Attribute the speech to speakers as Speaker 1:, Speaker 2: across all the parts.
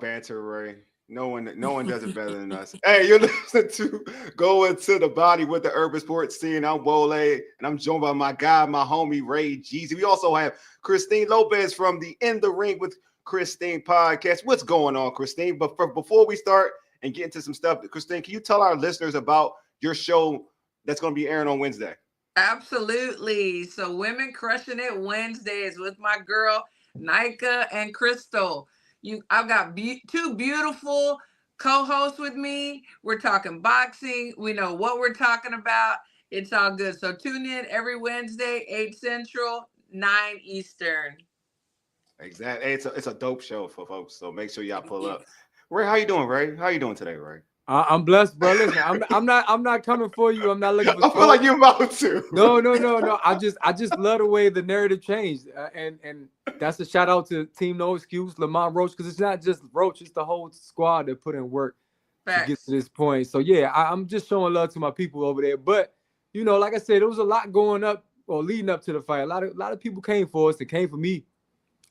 Speaker 1: banter, Ray. No one does it better than us. Hey, you're listening to Going to the Body with the Urban Sports Scene. I'm Wole, and I'm joined by my guy, my homie, Ray Jeezy. We also have Christine Lopez from the In the Ring with Christine podcast. What's going on, Christine? But before we start and get into some stuff, Christine, can you tell our listeners about your show that's going to be airing on Wednesday?
Speaker 2: Absolutely. So Women Crushing It Wednesdays with my girl, Nika and Crystal. I've got two beautiful co-hosts with me. We're talking boxing. We know what we're talking about. It's all good. So tune in every Wednesday, 8 Central, 9 Eastern.
Speaker 1: Exactly. It's a dope show for folks. So make sure y'all pull up. Ray, how you doing, Ray? How you doing today, Ray?
Speaker 3: I'm blessed, bro. Listen, I'm not coming for you. I'm not looking for.
Speaker 1: I feel like you're about to.
Speaker 3: No. I just love the way the narrative changed, and that's a shout out to Team No Excuse, Lamont Roach, because it's not just Roach, it's the whole squad that put in work to get to this point. So yeah, I'm just showing love to my people over there. But like I said, there was a lot going up or leading up to the fight. A lot of people came for us. It came for me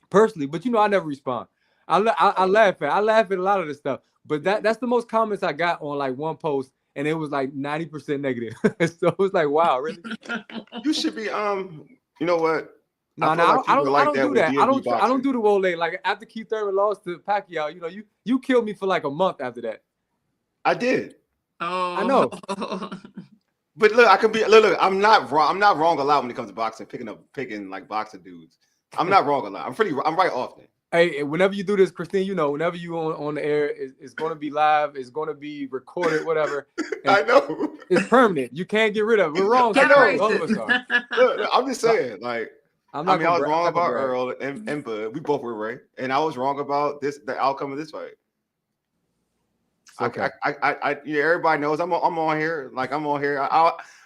Speaker 3: personally, but I never respond. I laugh at a lot of this stuff. But that's the most comments I got on like one post, and it was like 90% negative. So it was like, wow, really?
Speaker 1: You should be you know what?
Speaker 3: No, I don't do that. I don't do the Wole. Like after Keith Thurman lost to Pacquiao, you killed me for like a month after that.
Speaker 1: I did.
Speaker 2: Oh,
Speaker 3: I know.
Speaker 1: But look, I can be look. I'm not wrong. I'm not wrong a lot when it comes to boxing. Picking like boxing dudes. I'm not wrong a lot. I'm right often.
Speaker 3: Hey, whenever you do this, Christine, whenever you on the air, it's going to be live. It's going to be recorded, whatever.
Speaker 1: I know.
Speaker 3: It's permanent. You can't get rid of it. We're wrong.
Speaker 1: All of us are. Look, I'm just saying, like, I was wrong about Earl and Bud. We both were right. And I was wrong about the outcome of this fight. Okay. Everybody knows I'm on here. Like, I'm on here.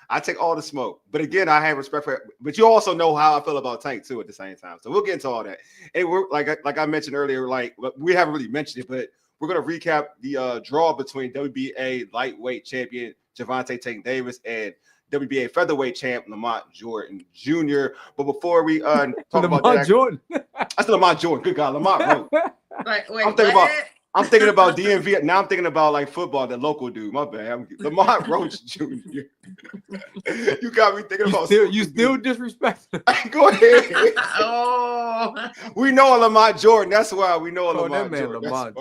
Speaker 1: I take all the smoke, but again, I have respect for it. But you also know how I feel about Tank too at the same time. So we'll get into all that. And we're like I mentioned earlier, like we haven't really mentioned it, but we're gonna recap the draw between WBA lightweight champion Gervonta Davis and WBA featherweight champ Lamont Jordan Jr. But before we talk about that,
Speaker 3: Jordan,
Speaker 1: I said Lamont Jordan. Good God, Lamont.
Speaker 2: Wait,
Speaker 1: I'm thinking about DMV. Now I'm thinking about like football, the local dude. My bad. Lamont Roach Jr. You got me thinking about.
Speaker 3: You still disrespect.
Speaker 1: Go ahead.
Speaker 2: Oh,
Speaker 1: we know Lamont Jordan. That's why we know Lamont
Speaker 3: that man,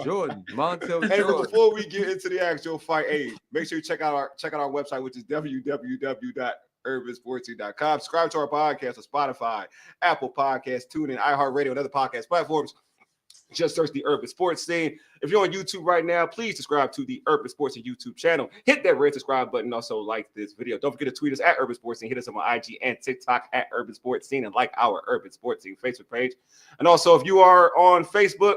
Speaker 1: Jordan.
Speaker 3: Lamont Jordan.
Speaker 1: Hey, but before we get into the actual fight, make sure you check out our website, which is www.urbansportsing.com. Subscribe to our podcast on Spotify, Apple Podcasts, TuneIn, iHeartRadio, and other podcast platforms. Just search the Urban Sports Scene. If you're on YouTube right now, please subscribe to the Urban Sports Scene YouTube channel. Hit that red subscribe button. Also, like this video. Don't forget to tweet us at Urban Sports Scene. Hit us on IG and TikTok at Urban Sports Scene, and like our Urban Sports Scene Facebook page. And also, if you are on Facebook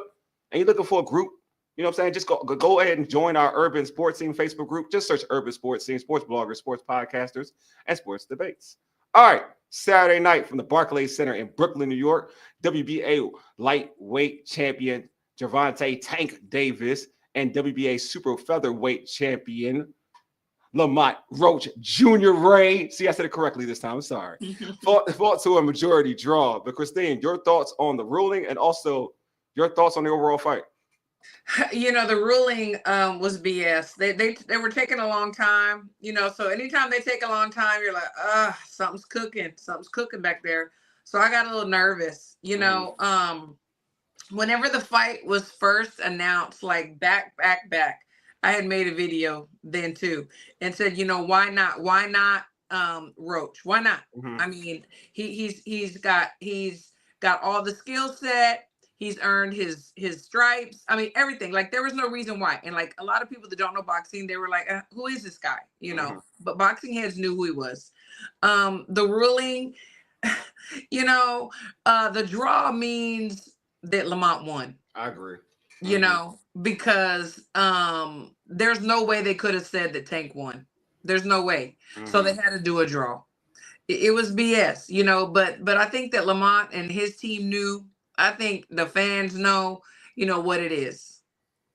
Speaker 1: and you're looking for a group, just go ahead and join our Urban Sports Scene Facebook group. Just search Urban Sports Scene, sports bloggers, sports podcasters, and sports debates. All right. Saturday night from the Barclays Center in Brooklyn, New York, WBA lightweight champion Gervonta Tank Davis and WBA super featherweight champion Lamont Roach Jr. Ray. See, I said it correctly this time. I'm sorry. fought to a majority draw. But Christine, your thoughts on the ruling and also your thoughts on the overall fight?
Speaker 2: The ruling was BS. They were taking a long time, so anytime they take a long time, you're like, something's cooking back there. So I got a little nervous, whenever the fight was first announced, like back, I had made a video then too and said, why not Roach? Why not? Mm-hmm. I mean, he's got all the skill set. He's earned his stripes. I mean, everything. Like, there was no reason why. And like a lot of people that don't know boxing, they were like, who is this guy? Mm-hmm. But boxing heads knew who he was. The ruling, the draw means that Lamont won.
Speaker 1: I agree.
Speaker 2: Because there's no way they could have said that Tank won. There's no way. Mm-hmm. So they had to do a draw. It was BS, but I think that Lamont and his team knew. I think the fans know, what it is.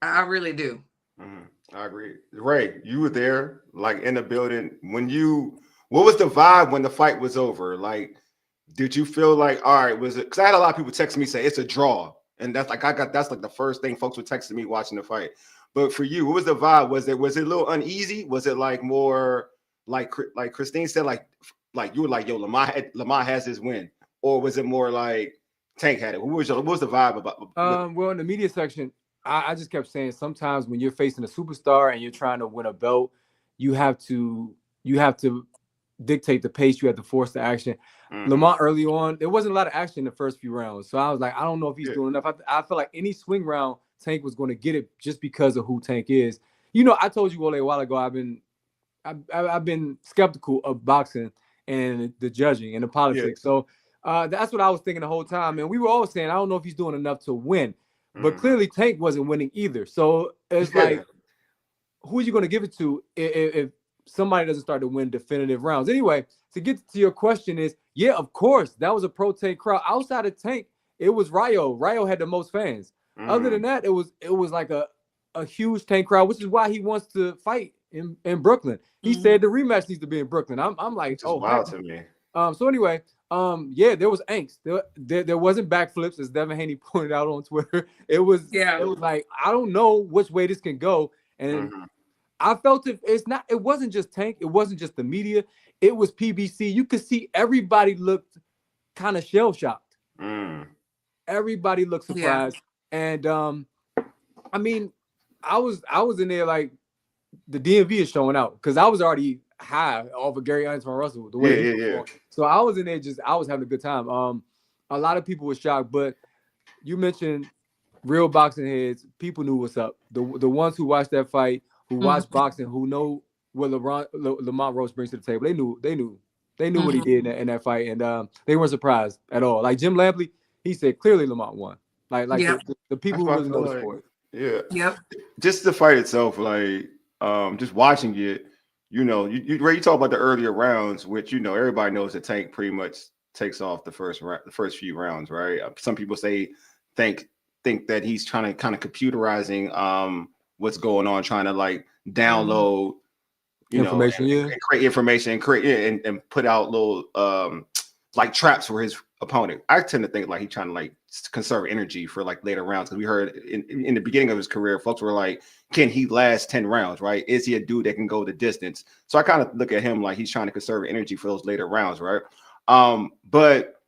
Speaker 2: I really do.
Speaker 1: Mm-hmm. I agree. Ray, you were there, like in the building. What was the vibe when the fight was over? Like, did you feel like, all right, was it? Because I had a lot of people text me say it's a draw. And that's like that's like the first thing folks were texting me watching the fight. But for you, what was the vibe? Was it a little uneasy? Was it like more like Christine said, like you were like, yo, Lamont has his win, or was it more like Tank had it? What was the vibe about?
Speaker 3: Well, in the media section, I just kept saying sometimes when you're facing a superstar and you're trying to win a belt, you have to dictate the pace. You have to force the action. Lamont early on, there wasn't a lot of action in the first few rounds, so I was like, I don't know if he's doing enough. I feel like any swing round, Tank was going to get it just because of who Tank is. You know, I told you Wole a while ago, I've been skeptical of boxing and the judging and the politics. So that's what I was thinking the whole time. And we were all saying, I don't know if he's doing enough to win. But clearly Tank wasn't winning either. So it's like, who are you going to give it to if somebody doesn't start to win definitive rounds? Anyway, to get to your question is, yeah, of course, that was a pro-Tank crowd. Outside of Tank, it was Rayo. Rayo had the most fans. Other than that, it was like a huge Tank crowd, which is why he wants to fight in Brooklyn. He said the rematch needs to be in Brooklyn. I'm like, oh,
Speaker 1: wow to me.
Speaker 3: So anyway, yeah, there was angst. There wasn't backflips, as Devin Haney pointed out on Twitter. It was like, I don't know which way this can go. And I felt it wasn't just Tank, it wasn't just the media, it was PBC. You could see everybody looked kind of shell-shocked. Everybody looked surprised. And I mean, I was in there like the DMV is showing out because I was already high off of Gary Antuanne Russell the way he performed. So I was in there I was having a good time. A lot of people were shocked, but you mentioned real boxing heads. People knew what's up. The ones who watched that fight, who watched boxing, who know what Lamont Roach brings to the table. They knew what he did in that fight, and they weren't surprised at all. Like Jim Lampley, he said clearly Lamont won. Like the people who really know the sport.
Speaker 1: Yeah. Yep. Just the fight itself, like just watching it, you know, you talk about the earlier rounds, which, you know, everybody knows that Tank pretty much takes off the first few rounds, right? Some people think that he's trying to kind of computerizing what's going on, trying to like download information, and create information and put out little like traps for his opponent. I tend to think like he's trying to like conserve energy for like later rounds, because we heard in the beginning of his career, folks were like, can he last 10 rounds, right? Is he a dude that can go the distance? So I kind of look at him like he's trying to conserve energy for those later rounds, right? But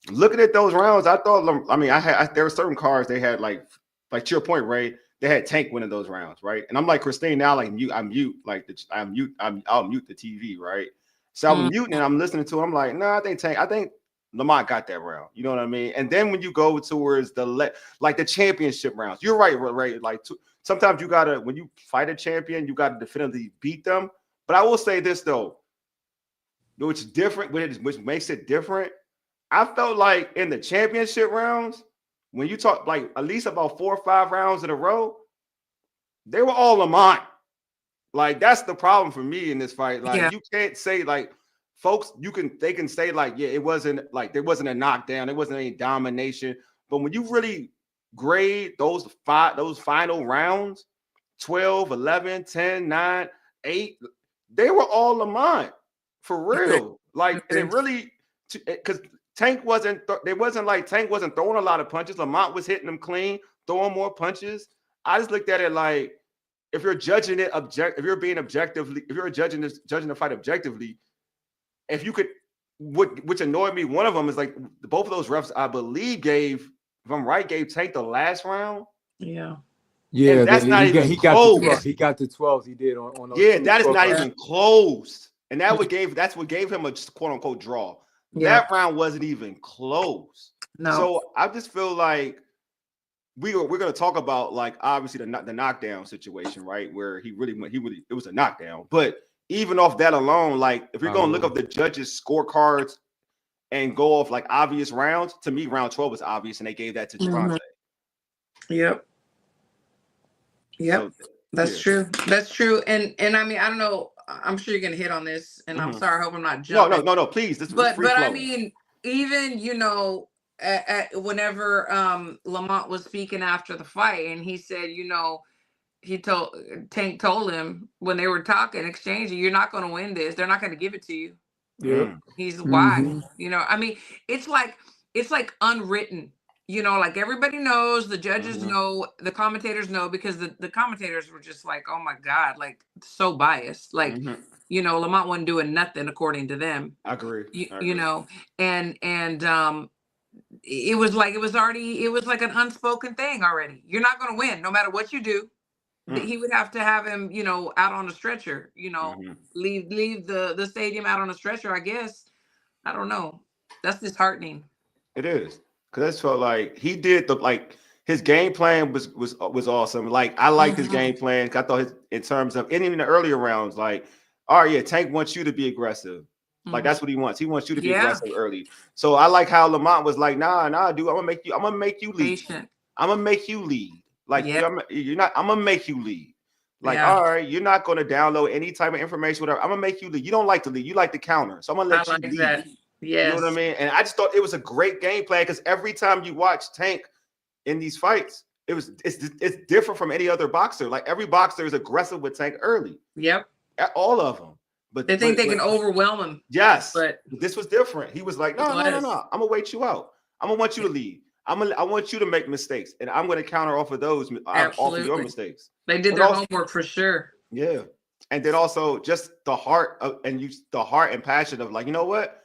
Speaker 1: looking at those rounds, I thought, I mean, there were certain cards they had like to your point, Ray, they had Tank winning those rounds, right? And I'm like Christine now, like I'll mute the TV, right? So I'm muting and I'm listening to it. I'm like, I think Lamont got that round. You know what I mean? And then when you go towards the championship rounds, you're right, Ray. Like sometimes you gotta, when you fight a champion, you gotta definitively beat them. But I will say this though, which makes it different. I felt like in the championship rounds, when you talk like at least about 4 or 5 rounds in a row, they were all Lamont. Like that's the problem for me in this fight. Like you can't say like folks, they can say like, yeah, it wasn't like there wasn't a knockdown, there wasn't any domination. But when you really grade those final rounds, 12, 11, 10, 9, 8, they were all Lamont for real. Like, and it really, because Tank wasn't throwing a lot of punches. Lamont was hitting them clean, throwing more punches. I just looked at it like, if you're judging it if you're judging the fight objectively, if you could, which annoyed me, one of them is like both of those refs, I believe gave Tank the last round.
Speaker 3: Yeah,
Speaker 1: and that's not even close.
Speaker 3: He got the 12. He did on those.
Speaker 1: Yeah, that is not even close. And that's what gave him a quote unquote draw. Yeah. That round wasn't even close. No. So I just feel like we're going to talk about like obviously the knockdown situation, right? Where it was a knockdown. But even off that alone, like if you're going to look up the judges' scorecards and go off like obvious rounds, to me, round 12 was obvious, and they gave that to Gervonta.
Speaker 2: Yep. So, that's true. That's true. And I mean, I don't know. I'm sure you're gonna hit on this, and I'm sorry. I hope I'm not jumping.
Speaker 1: No. Please. This is
Speaker 2: but I mean, even whenever Lamont was speaking after the fight, and he said, Tank told him when they were talking, exchanging, you're not going to win this. They're not going to give it to you. Yeah. He's why. I mean, it's like unwritten You know, like everybody knows, the judges know, the commentators know, because the commentators were just like, oh my God, like so biased. Like, you know, Lamont wasn't doing nothing according to them.
Speaker 1: I agree.
Speaker 2: You know, and it was like an unspoken thing already. You're not going to win no matter what you do. He would have to have him, you know, out on a stretcher, you know, leave the stadium out on a stretcher, I guess. I don't know. That's disheartening.
Speaker 1: It is. Because I felt like he did his game plan was awesome. Like I liked his game plan. I thought in terms of and even the earlier rounds, like, all right, yeah, Tank wants you to be aggressive. Like that's what he wants. He wants you to be aggressive early. So I like how Lamont was like, nah, dude, I'm gonna make you lead.
Speaker 2: Patient.
Speaker 1: I'm gonna make you lead. Like you're not. I'm gonna make you lead. Like all right, you're not gonna download any type of information. Whatever. I'm gonna make you lead. You don't like to lead. You like to counter. So I'm gonna let you lead.
Speaker 2: That. Yes.
Speaker 1: You know what I mean? And I just thought it was a great game plan because every time you watch Tank in these fights, it's different from any other boxer. Like every boxer is aggressive with Tank early.
Speaker 2: Yep.
Speaker 1: All of them. But
Speaker 2: they think they can overwhelm him.
Speaker 1: Yes.
Speaker 2: But
Speaker 1: this was different. He was like, no. I'm gonna wait you out. I'm gonna want you to lead. I want you to make mistakes, and I'm gonna counter off of those, off of your mistakes.
Speaker 2: They did their homework for sure.
Speaker 1: Yeah. And then also just the heart and passion of like, you know what?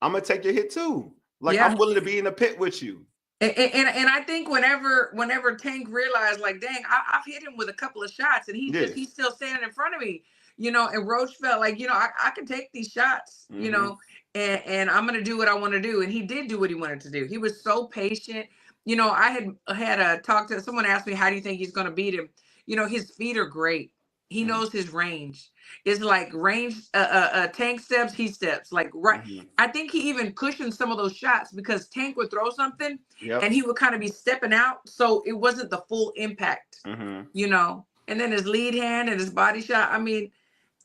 Speaker 1: I'm gonna take your hit too. Like I'm willing to be in the pit with you.
Speaker 2: And I think whenever Tank realized, like, dang, I've hit him with a couple of shots, and he's still standing in front of me, you know. And Roach felt like, you know, I can take these shots, you know, and I'm gonna do what I want to do. And he did do what he wanted to do. He was so patient. You know, I had a talk to someone asked me, how do you think he's gonna beat him? You know, his feet are great. He knows his range. It's like range, Tank steps, he steps. Like I think he even cushioned some of those shots because Tank would throw something and he would kind of be stepping out, so it wasn't the full impact, you know. And then his lead hand and his body shot. I mean,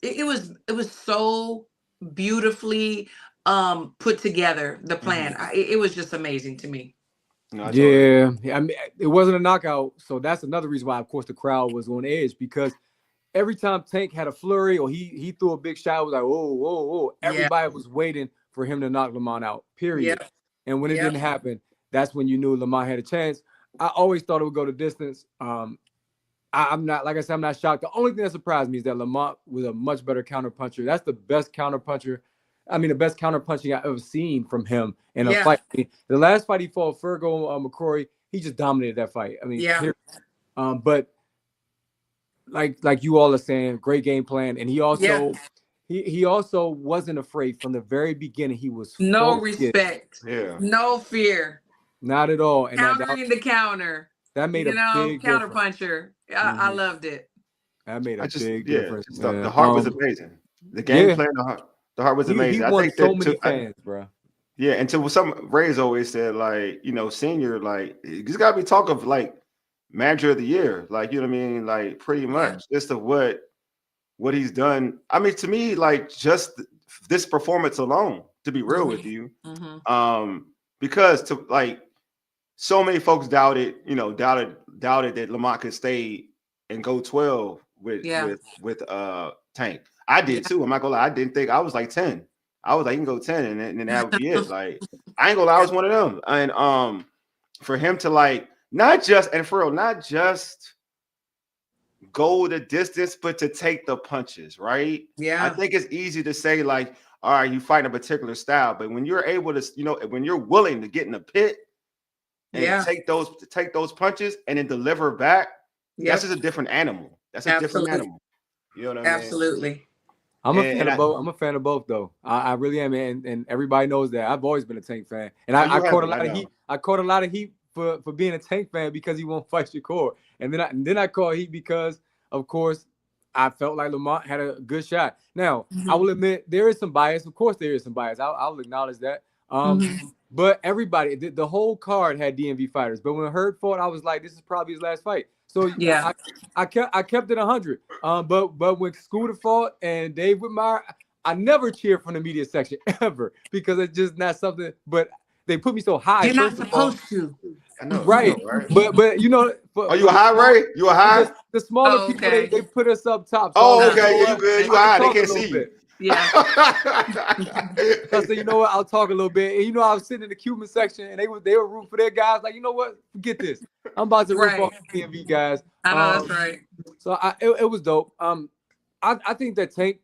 Speaker 2: it was so beautifully put together. The plan, it was just amazing to me.
Speaker 3: No, yeah, I mean, it wasn't a knockout, so that's another reason why, of course, the crowd was on edge because every time Tank had a flurry or he threw a big shot, it was like, whoa. Everybody was waiting for him to knock Lamont out, period. And when it didn't happen, that's when you knew Lamont had a chance. I always thought it would go the distance. I'm not, like I said, I'm not shocked. The only thing that surprised me is that Lamont was a much better counterpuncher. That's the best counterpuncher. I mean, the best counterpunching I've ever seen from him in a fight. The last fight he fought, Fergal McCrory, he just dominated that fight. I mean, but like you all are saying, great game plan, and he also he also wasn't afraid from the very beginning. He was
Speaker 2: no respect, no fear,
Speaker 3: not at all. And
Speaker 2: countering the counter,
Speaker 3: that made a big
Speaker 2: counterpuncher. I loved it.
Speaker 3: That made a big difference.
Speaker 1: The heart was amazing. The game plan, the heart was amazing.
Speaker 3: He won so many fans, bro.
Speaker 1: Yeah, until some Ray's always said, like, you know, senior, like, he's got to be talk of like manager of the year, like, you know what I mean, like pretty much just of what he's done. I mean, to me, like just this performance alone, to be real with you, because to like so many folks doubted that Lamont could stay and go 12 with Tank. I did too. I'm not gonna lie. I didn't think. I was like 10. I was like, you can go 10, and then that would be it. Like, I ain't gonna lie, I was one of them. And for him to like not just go the distance, but to take the punches, right?
Speaker 2: Yeah.
Speaker 1: I think it's easy to say like, all right, you fight a particular style, but when you're able to, you know, when you're willing to get in the pit and take those punches and then deliver back, that's just a different animal. That's a different animal. You know what I mean?
Speaker 2: Absolutely.
Speaker 3: I'm a fan of both. I'm a fan of both, though. I really am, and everybody knows that. I've always been a Tank fan, and I caught a lot of heat. I caught a lot of heat for being a Tank fan because he won't fight Shakur, and then I caught heat because, of course, I felt like Lamont had a good shot. Now, I will admit there is some bias. Of course, there is some bias. I'll acknowledge that. But everybody, the whole card had DMV fighters. But when Hurd fought, I was like, this is probably his last fight. So yeah, I kept it 100. But when Scooter fought and Dave Whitmire, I never cheered from the media section ever because it's just not something. But they put me so high.
Speaker 2: You're not supposed to.
Speaker 1: I know,
Speaker 3: right? But you know.
Speaker 1: Are you a high, Ray? You a high?
Speaker 3: The smaller people, they put us up top.
Speaker 1: So okay, you good? You high? They can't see you.
Speaker 2: Yeah.
Speaker 3: I said, you know what? I'll talk a little bit. And I was sitting in the Cuban section, and they were rooting for their guys. Like, you know what? Forget this. I'm about to rip off the DMV guys.
Speaker 2: I know that's right.
Speaker 3: So it was dope. I think that Tank,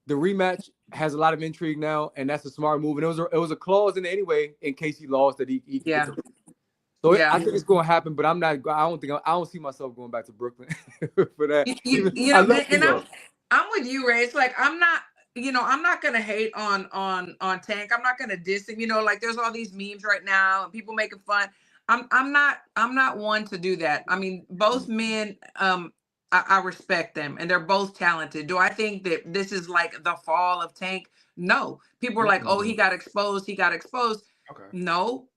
Speaker 3: the rematch, has a lot of intrigue now, and that's a smart move. And it was a clause in it anyway in case he lost that he could get the. So I think it's going to happen, but I don't see myself going back to Brooklyn for that.
Speaker 2: I'm with you, Ray. It's like I'm not gonna hate on Tank. I'm not gonna diss him. Like there's all these memes right now and people making fun. I'm not one to do that. I mean, both men, I respect them and they're both talented. Do I think that this is like the fall of Tank? No. People are like, oh, he got exposed. Okay. No,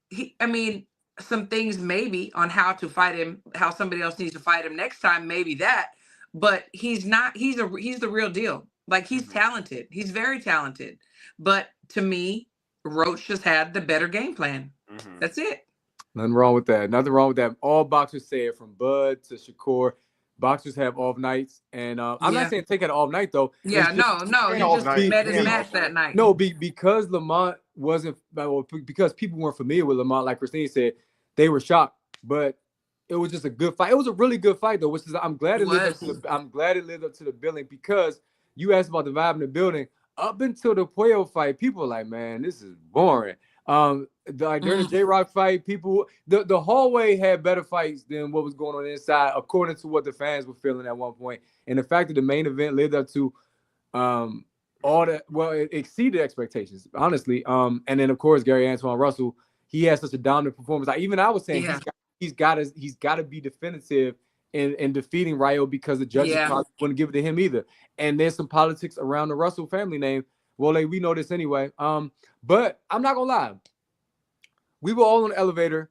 Speaker 2: some things maybe on how to fight him, how somebody else needs to fight him next time, maybe that, but he's the real deal. Like he's talented. He's very talented. But to me, Roach just had the better game plan. That's it.
Speaker 3: Nothing wrong with that. All boxers say it, from Bud to Shakur. Boxers have off nights. And I'm not saying take it off night though.
Speaker 2: Yeah, no. He just met his match that night.
Speaker 3: No, because Lamont because people weren't familiar with Lamont, like Christine said, they were shocked. But it was just a good fight. It was a really good fight though, which is I'm glad it lived up to the billing, because you asked about the vibe in the building. Up until the Puello fight, people were like, man, this is boring. During the J-Rock fight, the hallway had better fights than what was going on inside, according to what the fans were feeling at one point. And the fact that the main event lived up to it exceeded expectations, honestly. And then of course Gary Antuanne Russell, he had such a dominant performance. I was saying he's got to be definitive in defeating Rayo, because the judges probably wouldn't give it to him either. And there's some politics around the Russell family name. Wole, we know this anyway. But I'm not gonna lie. We were all on the elevator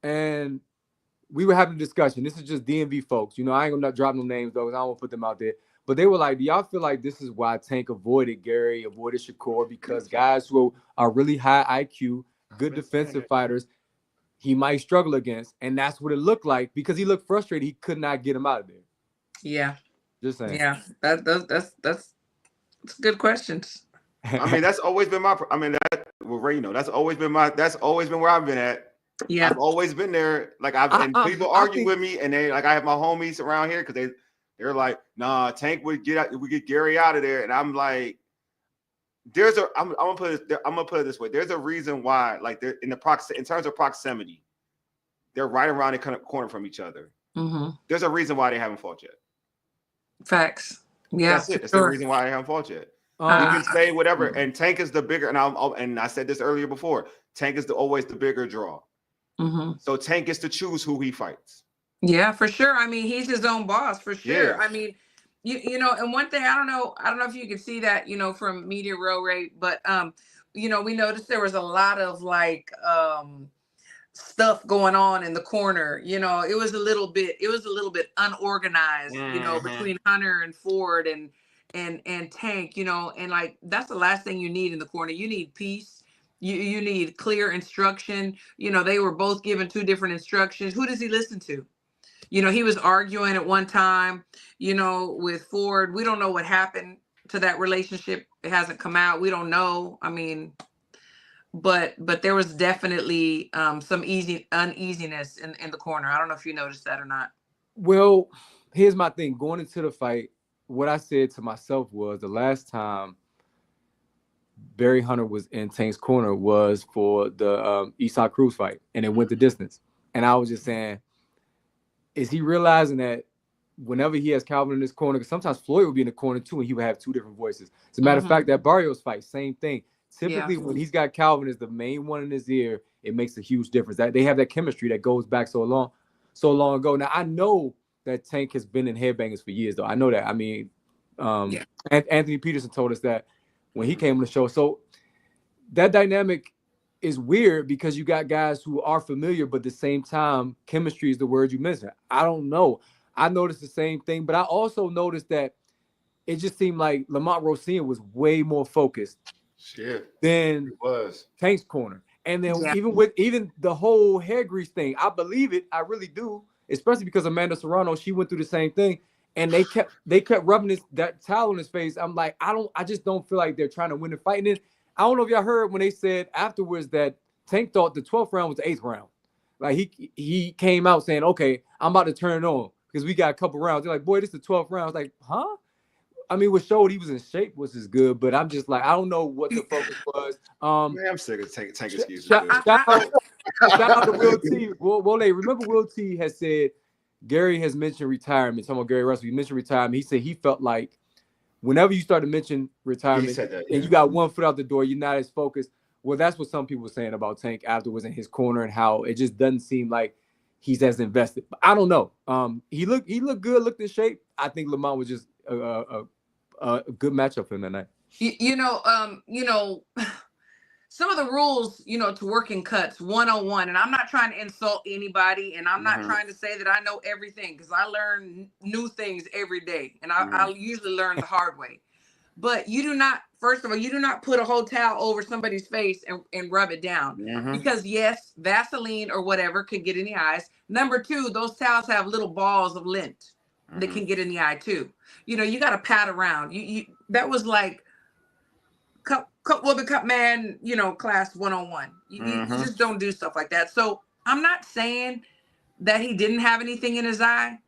Speaker 3: and we were having a discussion. This is just DMV folks. I ain't gonna drop no names though, because I don't want to put them out there. But they were like, do y'all feel like this is why Tank avoided Gary, avoided Shakur? Because guys who are really high IQ, good defensive fighters, he might struggle against. And that's what it looked like, because he looked frustrated. He could not get him out of there.
Speaker 2: Yeah.
Speaker 3: Just saying.
Speaker 2: Yeah. That's good questions.
Speaker 1: That's always been that's always been where I've been at. Yeah. I've always been there. Like people argue with me, and they I have my homies around here because they're like, nah, Tank would get Gary out of there. And I'm like, I'm gonna put it this way. There's a reason why, like they're in terms of proximity, they're right around the corner from each other. There's a reason why they haven't fought yet.
Speaker 2: Facts. Yeah.
Speaker 1: That's it. That's the reason why they haven't fought yet. You can say whatever, and Tank is the bigger. And I said this earlier before. Tank is always the bigger draw. So Tank gets to choose who he fights.
Speaker 2: Yeah, for sure. He's his own boss for sure.
Speaker 1: Yeah.
Speaker 2: And one thing I don't know if you can see that from Media Row Ray, but we noticed there was a lot of stuff going on in the corner. It was a little bit unorganized. Between Hunter and Ford and Tank, and that's the last thing you need in the corner. You need peace. You need clear instruction. They were both given two different instructions. Who does he listen to? He was arguing at one time, with Ford. We don't know what happened to that relationship. It hasn't come out. We don't know. But there was definitely some uneasiness in the corner. I don't know if you noticed that or not.
Speaker 3: Well, here's my thing. Going into the fight, what I said to myself was the last time Barry Hunter was in Tank's corner was for the Eastside Cruz fight, and it went the distance. And I was just saying, is he realizing that whenever he has Calvin in his corner, because sometimes Floyd would be in the corner too, and he would have two different voices. As a matter of fact, that Barrios fight, same thing. Typically, when he's got Calvin as the main one in his ear, it makes a huge difference. That they have that chemistry that goes back so long ago. Now I know that Tank has been in headbangers for years, though. I know that. Anthony Peterson told us that when he came on the show. So that dynamic is weird because you got guys who are familiar, but at the same time, chemistry is the word you mentioned. I don't know. I noticed the same thing, but I also noticed that it just seemed like Lamont Roach was way more focused than Tank's corner. And then even the whole hair grease thing, I believe it. I really do, especially because Amanda Serrano, she went through the same thing. And they kept rubbing that towel in his face. I'm like, I just don't feel like they're trying to win the fight. And then I don't know if y'all heard when they said afterwards that Tank thought the 12th round was the 8th round. Like he came out saying, okay, I'm about to turn it on because we got a couple rounds. They're like, boy, this is the 12th round. I was like, huh? I mean, what showed he was in shape was as good, but I'm just like, I don't know what the focus was.
Speaker 1: Man, I'm sick of Tank excuses.
Speaker 3: Shout out to Will T. Wole, remember Will T has said Gary has mentioned retirement. Talking about Gary Russell, he mentioned retirement. He said he felt like whenever you start to mention retirement and you got one foot out the door, you're not as focused. Well, that's what some people were saying about Tank afterwards in his corner and how it just doesn't seem like he's as invested. But I don't know. He looked good, looked in shape. I think Lamont was just a good matchup for him that night.
Speaker 2: You know, some of the rules, to working cuts 101, and I'm not trying to insult anybody, and I'm not trying to say that I know everything because I learn new things every day, and I usually learn the hard way. But you do not, first of all, you do not put a whole towel over somebody's face and rub it down because yes, Vaseline or whatever could get in the eyes. Number two, those towels have little balls of lint that can get in the eye too. You got to pat around. You that was like cup man, class 101. You just don't do stuff like that. So I'm not saying that he didn't have anything in his eye.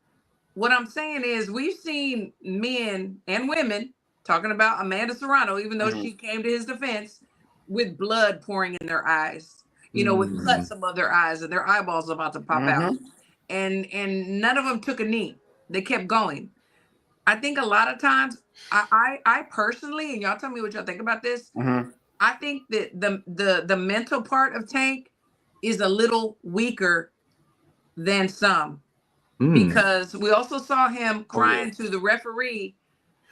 Speaker 2: What I'm saying is we've seen men and women talking about Amanda Serrano, even though she came to his defense, with blood pouring in their eyes, with cuts above their eyes and their eyeballs about to pop out. And none of them took a knee. They kept going. I think a lot of times, I personally, and y'all tell me what y'all think about this. I think that the mental part of Tank is a little weaker than some because we also saw him crying to the referee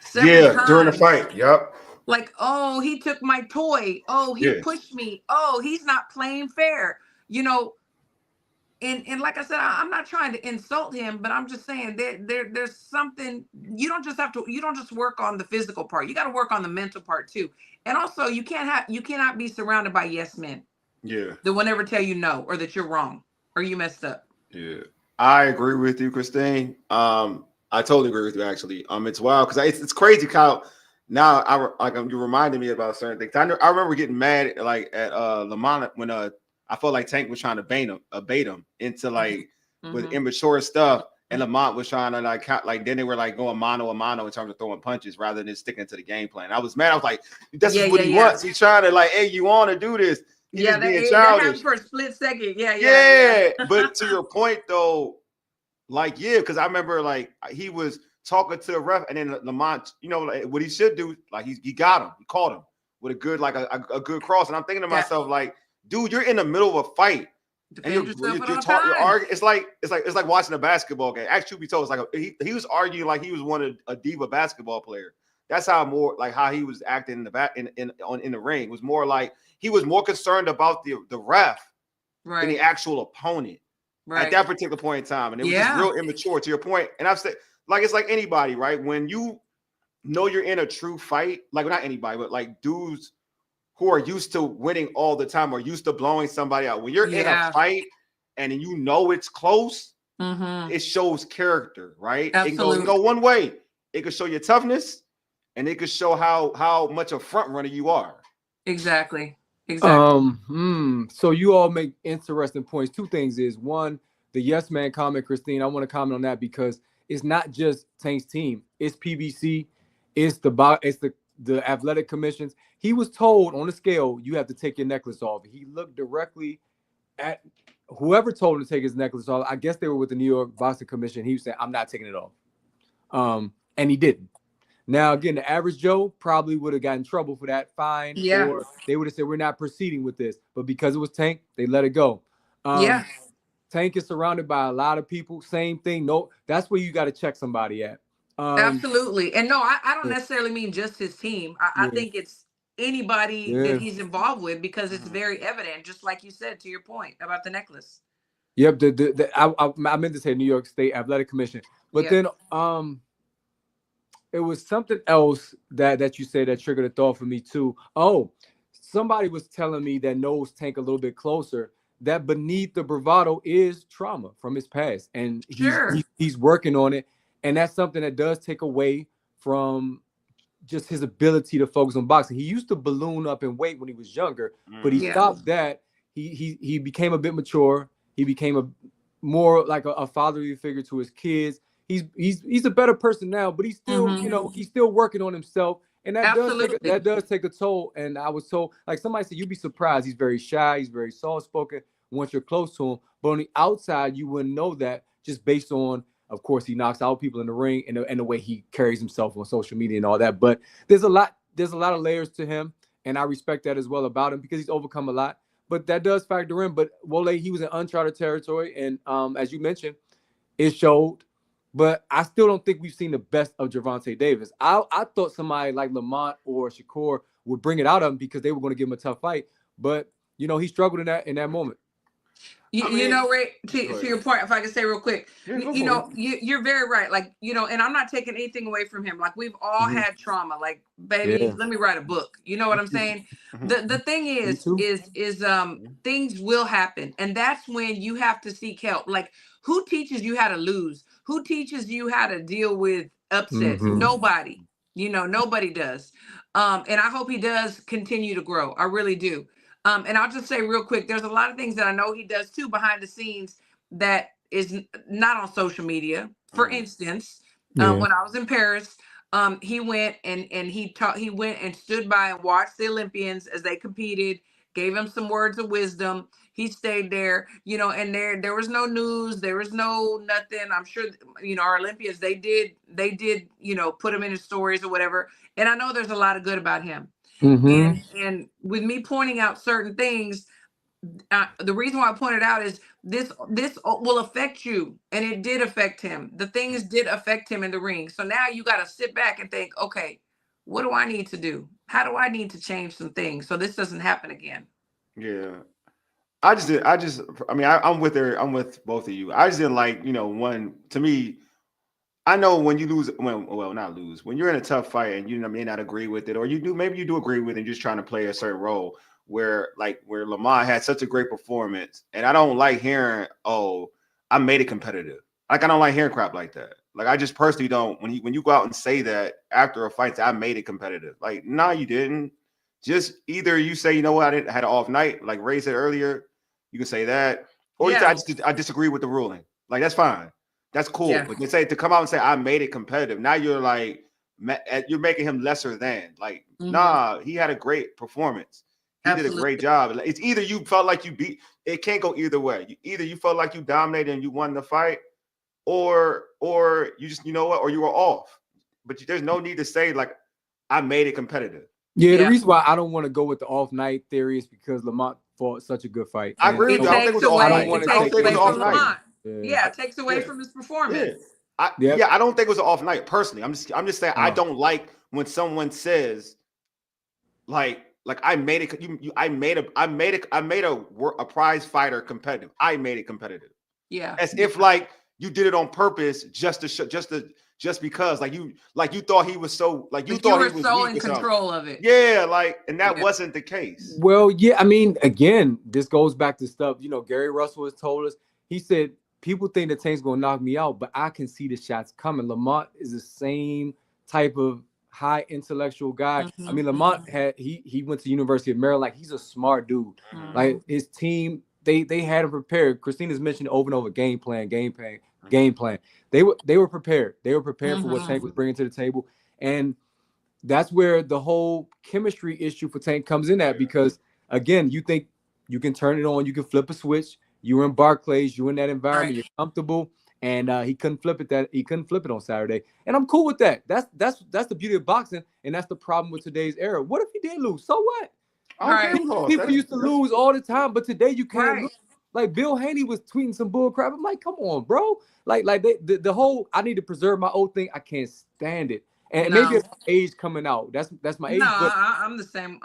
Speaker 2: several times
Speaker 1: during the fight. Yep.
Speaker 2: Like, oh, he took my toy. Oh, he pushed me. Oh, he's not playing fair. And like I said, I'm not trying to insult him, but I'm just saying there's something. You don't just work on the physical part. You got to work on the mental part too. And also, you cannot be surrounded by yes men.
Speaker 1: Yeah.
Speaker 2: That will never tell you no or that you're wrong or you messed up.
Speaker 1: Yeah. I agree with you, Christine. I totally agree with you, actually. It's wild because it's crazy how now you reminded me about certain things. I remember getting mad at Lamont when I felt like Tank was trying to bait him into with immature stuff, and Lamont was trying to then they were going mano a mano in terms of throwing punches rather than sticking to the game plan. I was mad. I was like, that's what he wants. He's trying to egg you on to do this. He's just being childish.
Speaker 2: That happened for a split second. Yeah.
Speaker 1: But to your point though, because I remember he was talking to the ref, and then Lamont, what he should do, he got him, he caught him with a good a good cross, and I'm thinking to myself dude, you're in the middle of a fight, and you're arguing. It's like watching a basketball game. Actually, truth be told, it's he was arguing like he was a diva basketball player. That's how how he was acting in the back in the ring. It was more like he was more concerned about the ref than the actual opponent. Right. At that particular point in time. And it was just real immature to your point. And I've said, it's like anybody, right? When you know you're in a true fight, not anybody, but dudes who are used to winning all the time or used to blowing somebody out. When you're in a fight and it's close, it shows character, right?
Speaker 2: Absolutely.
Speaker 1: It can go one way. It could show your toughness, and it could show how much a front runner you are.
Speaker 2: Exactly.
Speaker 3: So you all make interesting points. Two things is one, the yes man comment, Christine. I want to comment on that because it's not just Tank's team. It's PBC. It's the athletic commissions. He was told on the scale, you have to take your necklace off. He looked directly at whoever told him to take his necklace off. I guess they were with the New York Boxing Commission. He was saying, I'm not taking it off. And he didn't. Now, again, the average Joe probably would have gotten in trouble for that fine.
Speaker 2: Yeah.
Speaker 3: Or they would have said, we're not proceeding with this. But because it was Tank, they let it go. Tank is surrounded by a lot of people. Same thing. No, that's where you got to check somebody at.
Speaker 2: Absolutely. And no, I don't necessarily mean just his team. I think it's anybody that he's involved with because it's very evident, just like you said, to your point about the necklace.
Speaker 3: Yep. I meant to say New York State Athletic Commission. But then it was something else that you said that triggered a thought for me too. Oh, somebody was telling me that knows Tank a little bit closer, that beneath the bravado is trauma from his past. And he's working on it. And that's something that does take away from just his ability to focus on boxing. He used to balloon up in weight when he was younger, but he stopped that. He became a bit mature. He became a more like a fatherly figure to his kids. He's a better person now, but he's still, he's still working on himself. And that does take a toll. And I was told, like somebody said, you'd be surprised. He's very shy. He's very soft-spoken once you're close to him. But on the outside, you wouldn't know that just based on, of course, he knocks out people in the ring and the way he carries himself on social media and all that. But there's a lot of layers to him, and I respect that as well about him because he's overcome a lot. But that does factor in. But Wole, he was in uncharted territory, and as you mentioned, it showed. But I still don't think we've seen the best of Gervonta Davis. I thought somebody like Lamont or Shakur would bring it out of him because they were going to give him a tough fight. But he struggled in that moment.
Speaker 2: Ray, to your point, if I can say real quick, you're very right. Like, and I'm not taking anything away from him. Like, we've all had trauma. Like, baby, let me write a book. You know what I'm saying? The thing is things will happen. And that's when you have to seek help. Like, who teaches you how to lose? Who teaches you how to deal with upsets? Nobody. Nobody does. And I hope he does continue to grow. I really do. And I'll just say real quick, there's a lot of things that I know he does too behind the scenes that is not on social media. For instance, when I was in Paris, he went he went and stood by and watched the Olympians as they competed, gave him some words of wisdom. He stayed there, and there was no news, there was no nothing. I'm sure, our Olympians, they did, put him in his stories or whatever. And I know there's a lot of good about him. And with me pointing out certain things, the reason why I pointed out is this will affect you, and it did affect him. The things did affect him in the ring. So now you got to sit back and think, okay, what do I need to do? How do I need to change some things so this doesn't happen again?
Speaker 1: Yeah. I'm with her. I'm with both of you. I just didn't like, to me, I know when you lose, not lose, when you're in a tough fight and you may not agree with it, or maybe you do agree with it and you're just trying to play a certain role where Lamont had such a great performance. And I don't like hearing, oh, I made it competitive. Like, I don't like hearing crap like that. Like, I just personally don't, when you go out and say that after a fight, I made it competitive. Like, nah, you didn't. Just either you say, you know what, I had an off night, like Ray said earlier, you can say that. Or you say, I disagree with the ruling. Like, that's fine. That's cool. Yeah. But to come out and say, I made it competitive. Now you're like, you're making him lesser than. Like, nah, he had a great performance. He did a great job. It's either you felt like you beat, it can't go either way. Either you felt like you dominated and you won the fight, or you just, or you were off. But there's no need to say, like, I made it competitive.
Speaker 3: Yeah, the reason why I don't want to go with the off night theory is because Lamont fought such a good fight.
Speaker 1: I agree with you. I don't think it was off night.
Speaker 2: It takes away from his performance.
Speaker 1: I don't think it was an off night personally. I'm just saying I don't like when someone says like I made it. I made a prize fighter competitive. I made it competitive.
Speaker 2: Yeah,
Speaker 1: as if like you did it on purpose just because you thought he was so you thought he was
Speaker 2: so in control of it.
Speaker 1: Yeah, and that wasn't the case.
Speaker 3: Well, yeah, I mean, again, this goes back to stuff. Gary Russell has told us. He said, people think that Tank's gonna knock me out, but I can see the shots coming. Lamont is the same type of high intellectual guy. I mean, Lamont he went to University of Maryland. Like, he's a smart dude. Like, his team, they had him prepared. Christina's mentioned over and over, game plan. They were prepared. They were prepared for what Tank was bringing to the table. And that's where the whole chemistry issue for Tank comes in at, because again, you think you can turn it on, you can flip a switch. You were in Barclays, you were in that environment, you're comfortable, and he couldn't flip it. He couldn't flip it on Saturday, and I'm cool with that. That's the beauty of boxing, and that's the problem with today's era. What if he did lose? So what? People used to lose all the time, but today you can't lose. Like, Bill Haney was tweeting some bull crap. I'm like, come on, bro. Like the whole I need to preserve my old thing. I can't stand it. And maybe it's age coming out. That's my age.
Speaker 2: No, I'm the same.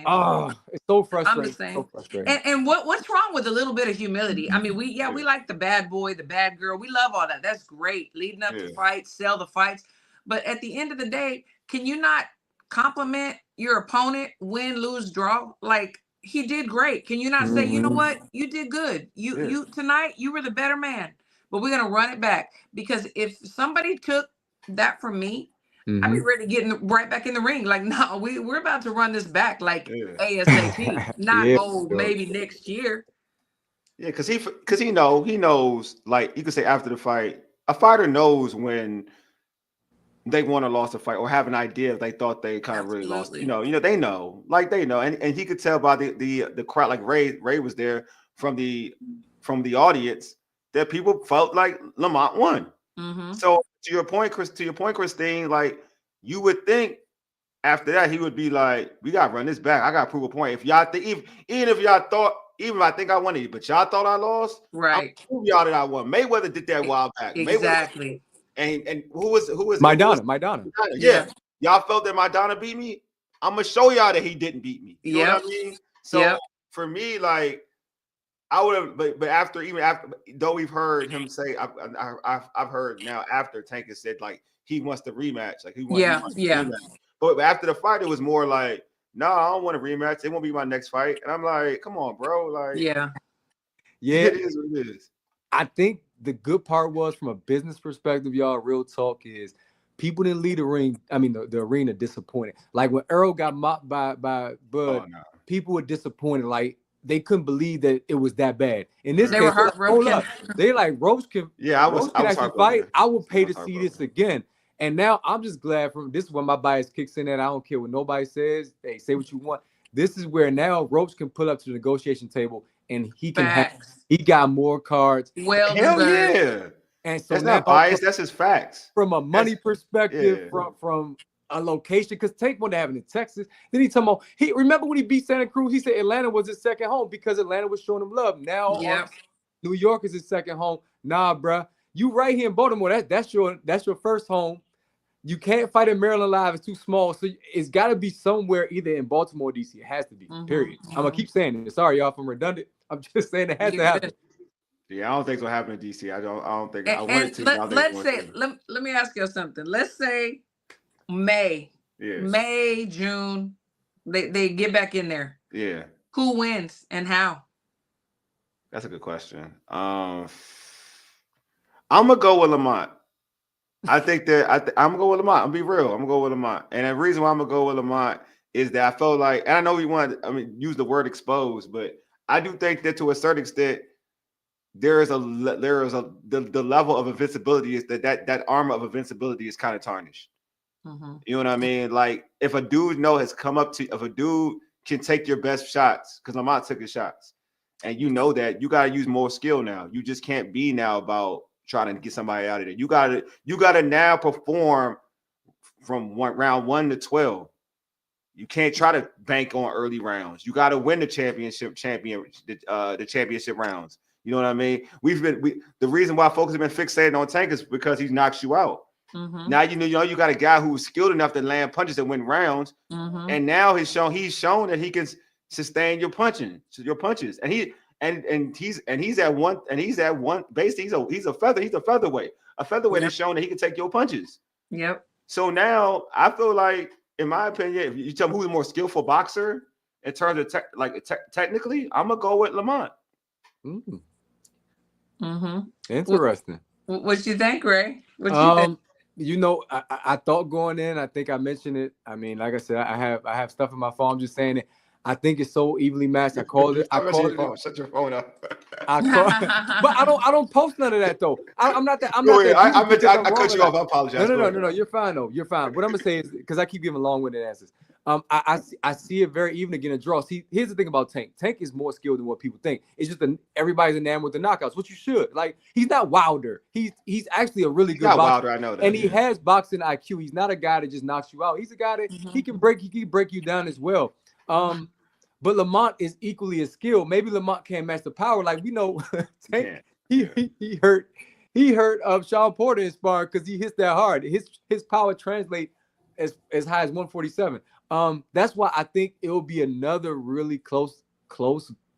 Speaker 3: Oh, it's so frustrating.
Speaker 2: I'm the same. So frustrating. And what's wrong with a little bit of humility? I mean, we like the bad boy, the bad girl. We love all that. That's great. Leading up to fights, sell the fights. But at the end of the day, can you not compliment your opponent, win, lose, draw? Like, he did great. Can you not say, you know what? You did good. You tonight, you were the better man. but we're gonna run it back because if somebody took that from me, I'd be ready to get right back in the ring. Like, no, we're about to run this back like ASAP, not maybe next year.
Speaker 1: Yeah, because he knows, like you could say after the fight, a fighter knows when they won or lost a fight or have an idea if they thought they kind of really lost. They know, and he could tell by the crowd, like Ray was there from the audience, that people felt like Lamont won. So to your point, Christine, like you would think after that he would be like, we gotta run this back. I gotta prove a point. If y'all think, even if y'all thought, even if I think I won it, but y'all thought I lost,
Speaker 2: right?
Speaker 1: I'll prove y'all that I won. Mayweather did that a while back.
Speaker 2: Exactly.
Speaker 1: And who was
Speaker 3: Maidana.
Speaker 1: Yeah. Y'all felt that Maidana beat me. I'm gonna show y'all that he didn't beat me. You know what I mean? So for me, like I would have, but after though we've heard him say, I've heard now after Tank has said like he wants the rematch, like he wants the rematch. But after the fight, it was more like, no, I don't want a rematch. It won't be my next fight. And I'm like, come on, bro. Like,
Speaker 3: yeah,
Speaker 1: it is what it is.
Speaker 3: I think the good part was, from a business perspective, y'all, real talk is people didn't leave the ring. I mean, the arena disappointed. Like when Earl got mocked by Bud, people were disappointed. Like they couldn't believe that it was that bad. In this case,
Speaker 2: were heartbroken.
Speaker 3: They like Roach can.
Speaker 1: Yeah, I was
Speaker 3: actually fight. I would pay to see this again. And now I'm just glad this is when my bias kicks in, and I don't care what nobody says. Hey, say what you want. This is where now Roach can pull up to the negotiation table and he can he got more cards.
Speaker 2: Well,
Speaker 1: hell yeah.
Speaker 3: And so
Speaker 1: that's not biased, that's his facts.
Speaker 3: From a money perspective, from a location, because Tank wanted to have it in Texas. Then he talking about remember when he beat Santa Cruz, he said Atlanta was his second home because Atlanta was showing him love. Now New York is his second home. Nah, bruh. You right here in Baltimore. That's your first home. You can't fight in Maryland live. It's too small. So it's got to be somewhere either in Baltimore or DC. It has to be, period. I'm going to keep saying it. Sorry, y'all, if I'm redundant. I'm just saying it has to happen.
Speaker 1: Yeah, I don't think it's going to happen in DC. I don't think. I want it to.
Speaker 2: Let me ask you something. Let's say May, June, they get back in there.
Speaker 1: Yeah.
Speaker 2: Who wins and how?
Speaker 1: That's a good question. I'm going to go with Lamont. I think that I'm gonna go with Lamont. I'm gonna be real. I'm gonna go with Lamont, and the reason why I'm gonna go with Lamont is that I felt like, and I know we want to, use the word exposed, but I do think that to a certain extent, the level of invincibility is that armor of invincibility is kind of tarnished. You know what I mean? Like if a dude has come up to, if a dude can take your best shots, because Lamont took his shots, and you know that you gotta use more skill now. You just can't be now about trying to get somebody out of there. You gotta now perform from round 1 to 12. You can't try to bank on early rounds. You gotta win the championship rounds. You know what I mean? The reason why folks have been fixated on Tank is because he knocks you out. Now you got a guy who's skilled enough to land punches and win rounds, and now he's shown that he can sustain your punches, and he's at one. Basically, he's a featherweight. A featherweight has shown that he can take your punches.
Speaker 2: Yep.
Speaker 1: So now I feel like, in my opinion, if you tell me who's a more skillful boxer in terms of technically, I'm gonna go with Lamont.
Speaker 3: Interesting.
Speaker 2: What you think, Ray? What you think?
Speaker 3: You know, I thought going in, I think I mentioned it. I mean, like I said, I have stuff in my phone. I'm just saying it. I think it's so evenly matched. I called it.
Speaker 1: Shut your phone up.
Speaker 3: But I don't post none of that though. I'm not that. I'm
Speaker 1: Go
Speaker 3: not
Speaker 1: ahead.
Speaker 3: that.
Speaker 1: I cut you off. I apologize.
Speaker 3: No. You're fine though. You're fine. What I'm gonna say is, because I keep giving long-winded answers. I see it very even again a draw. See, here's the thing about Tank. Tank is more skilled than what people think. It's just everybody's enamored with the knockouts, which you should. Like, he's not Wilder. He's actually a really good boxer.
Speaker 1: Wilder, I know that.
Speaker 3: And he has boxing IQ. He's not a guy that just knocks you out. He's a guy that he can break you down as well. But Lamont is equally as skilled. Maybe Lamont can't match the power. Like, we know Tank, he hurt Sean Porter in sparring because he hits that hard. His power translates as high as 147. That's why I think it'll be another really close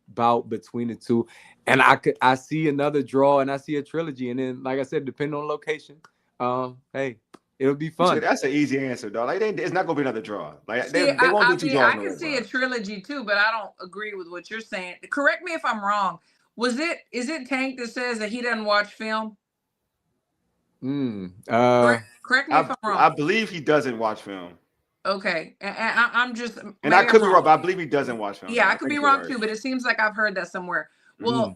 Speaker 3: bout between the two. And I see another draw, and I see a trilogy. And then, like I said, depending on location, hey, it'll be fun.
Speaker 1: That's an easy answer, dog. Like, it's not gonna be another draw. Like, they won't do 2 draws.
Speaker 2: I can see a trilogy too, but I don't agree with what you're saying. Correct me if I'm wrong. Is it Tank that says that he doesn't watch film? Correct me if I'm wrong.
Speaker 1: I believe he doesn't watch film.
Speaker 2: Okay, and I'm just,
Speaker 1: and I could be wrong, but I believe he doesn't watch film.
Speaker 2: Yeah, I could be wrong too, but it seems like I've heard that somewhere. Well,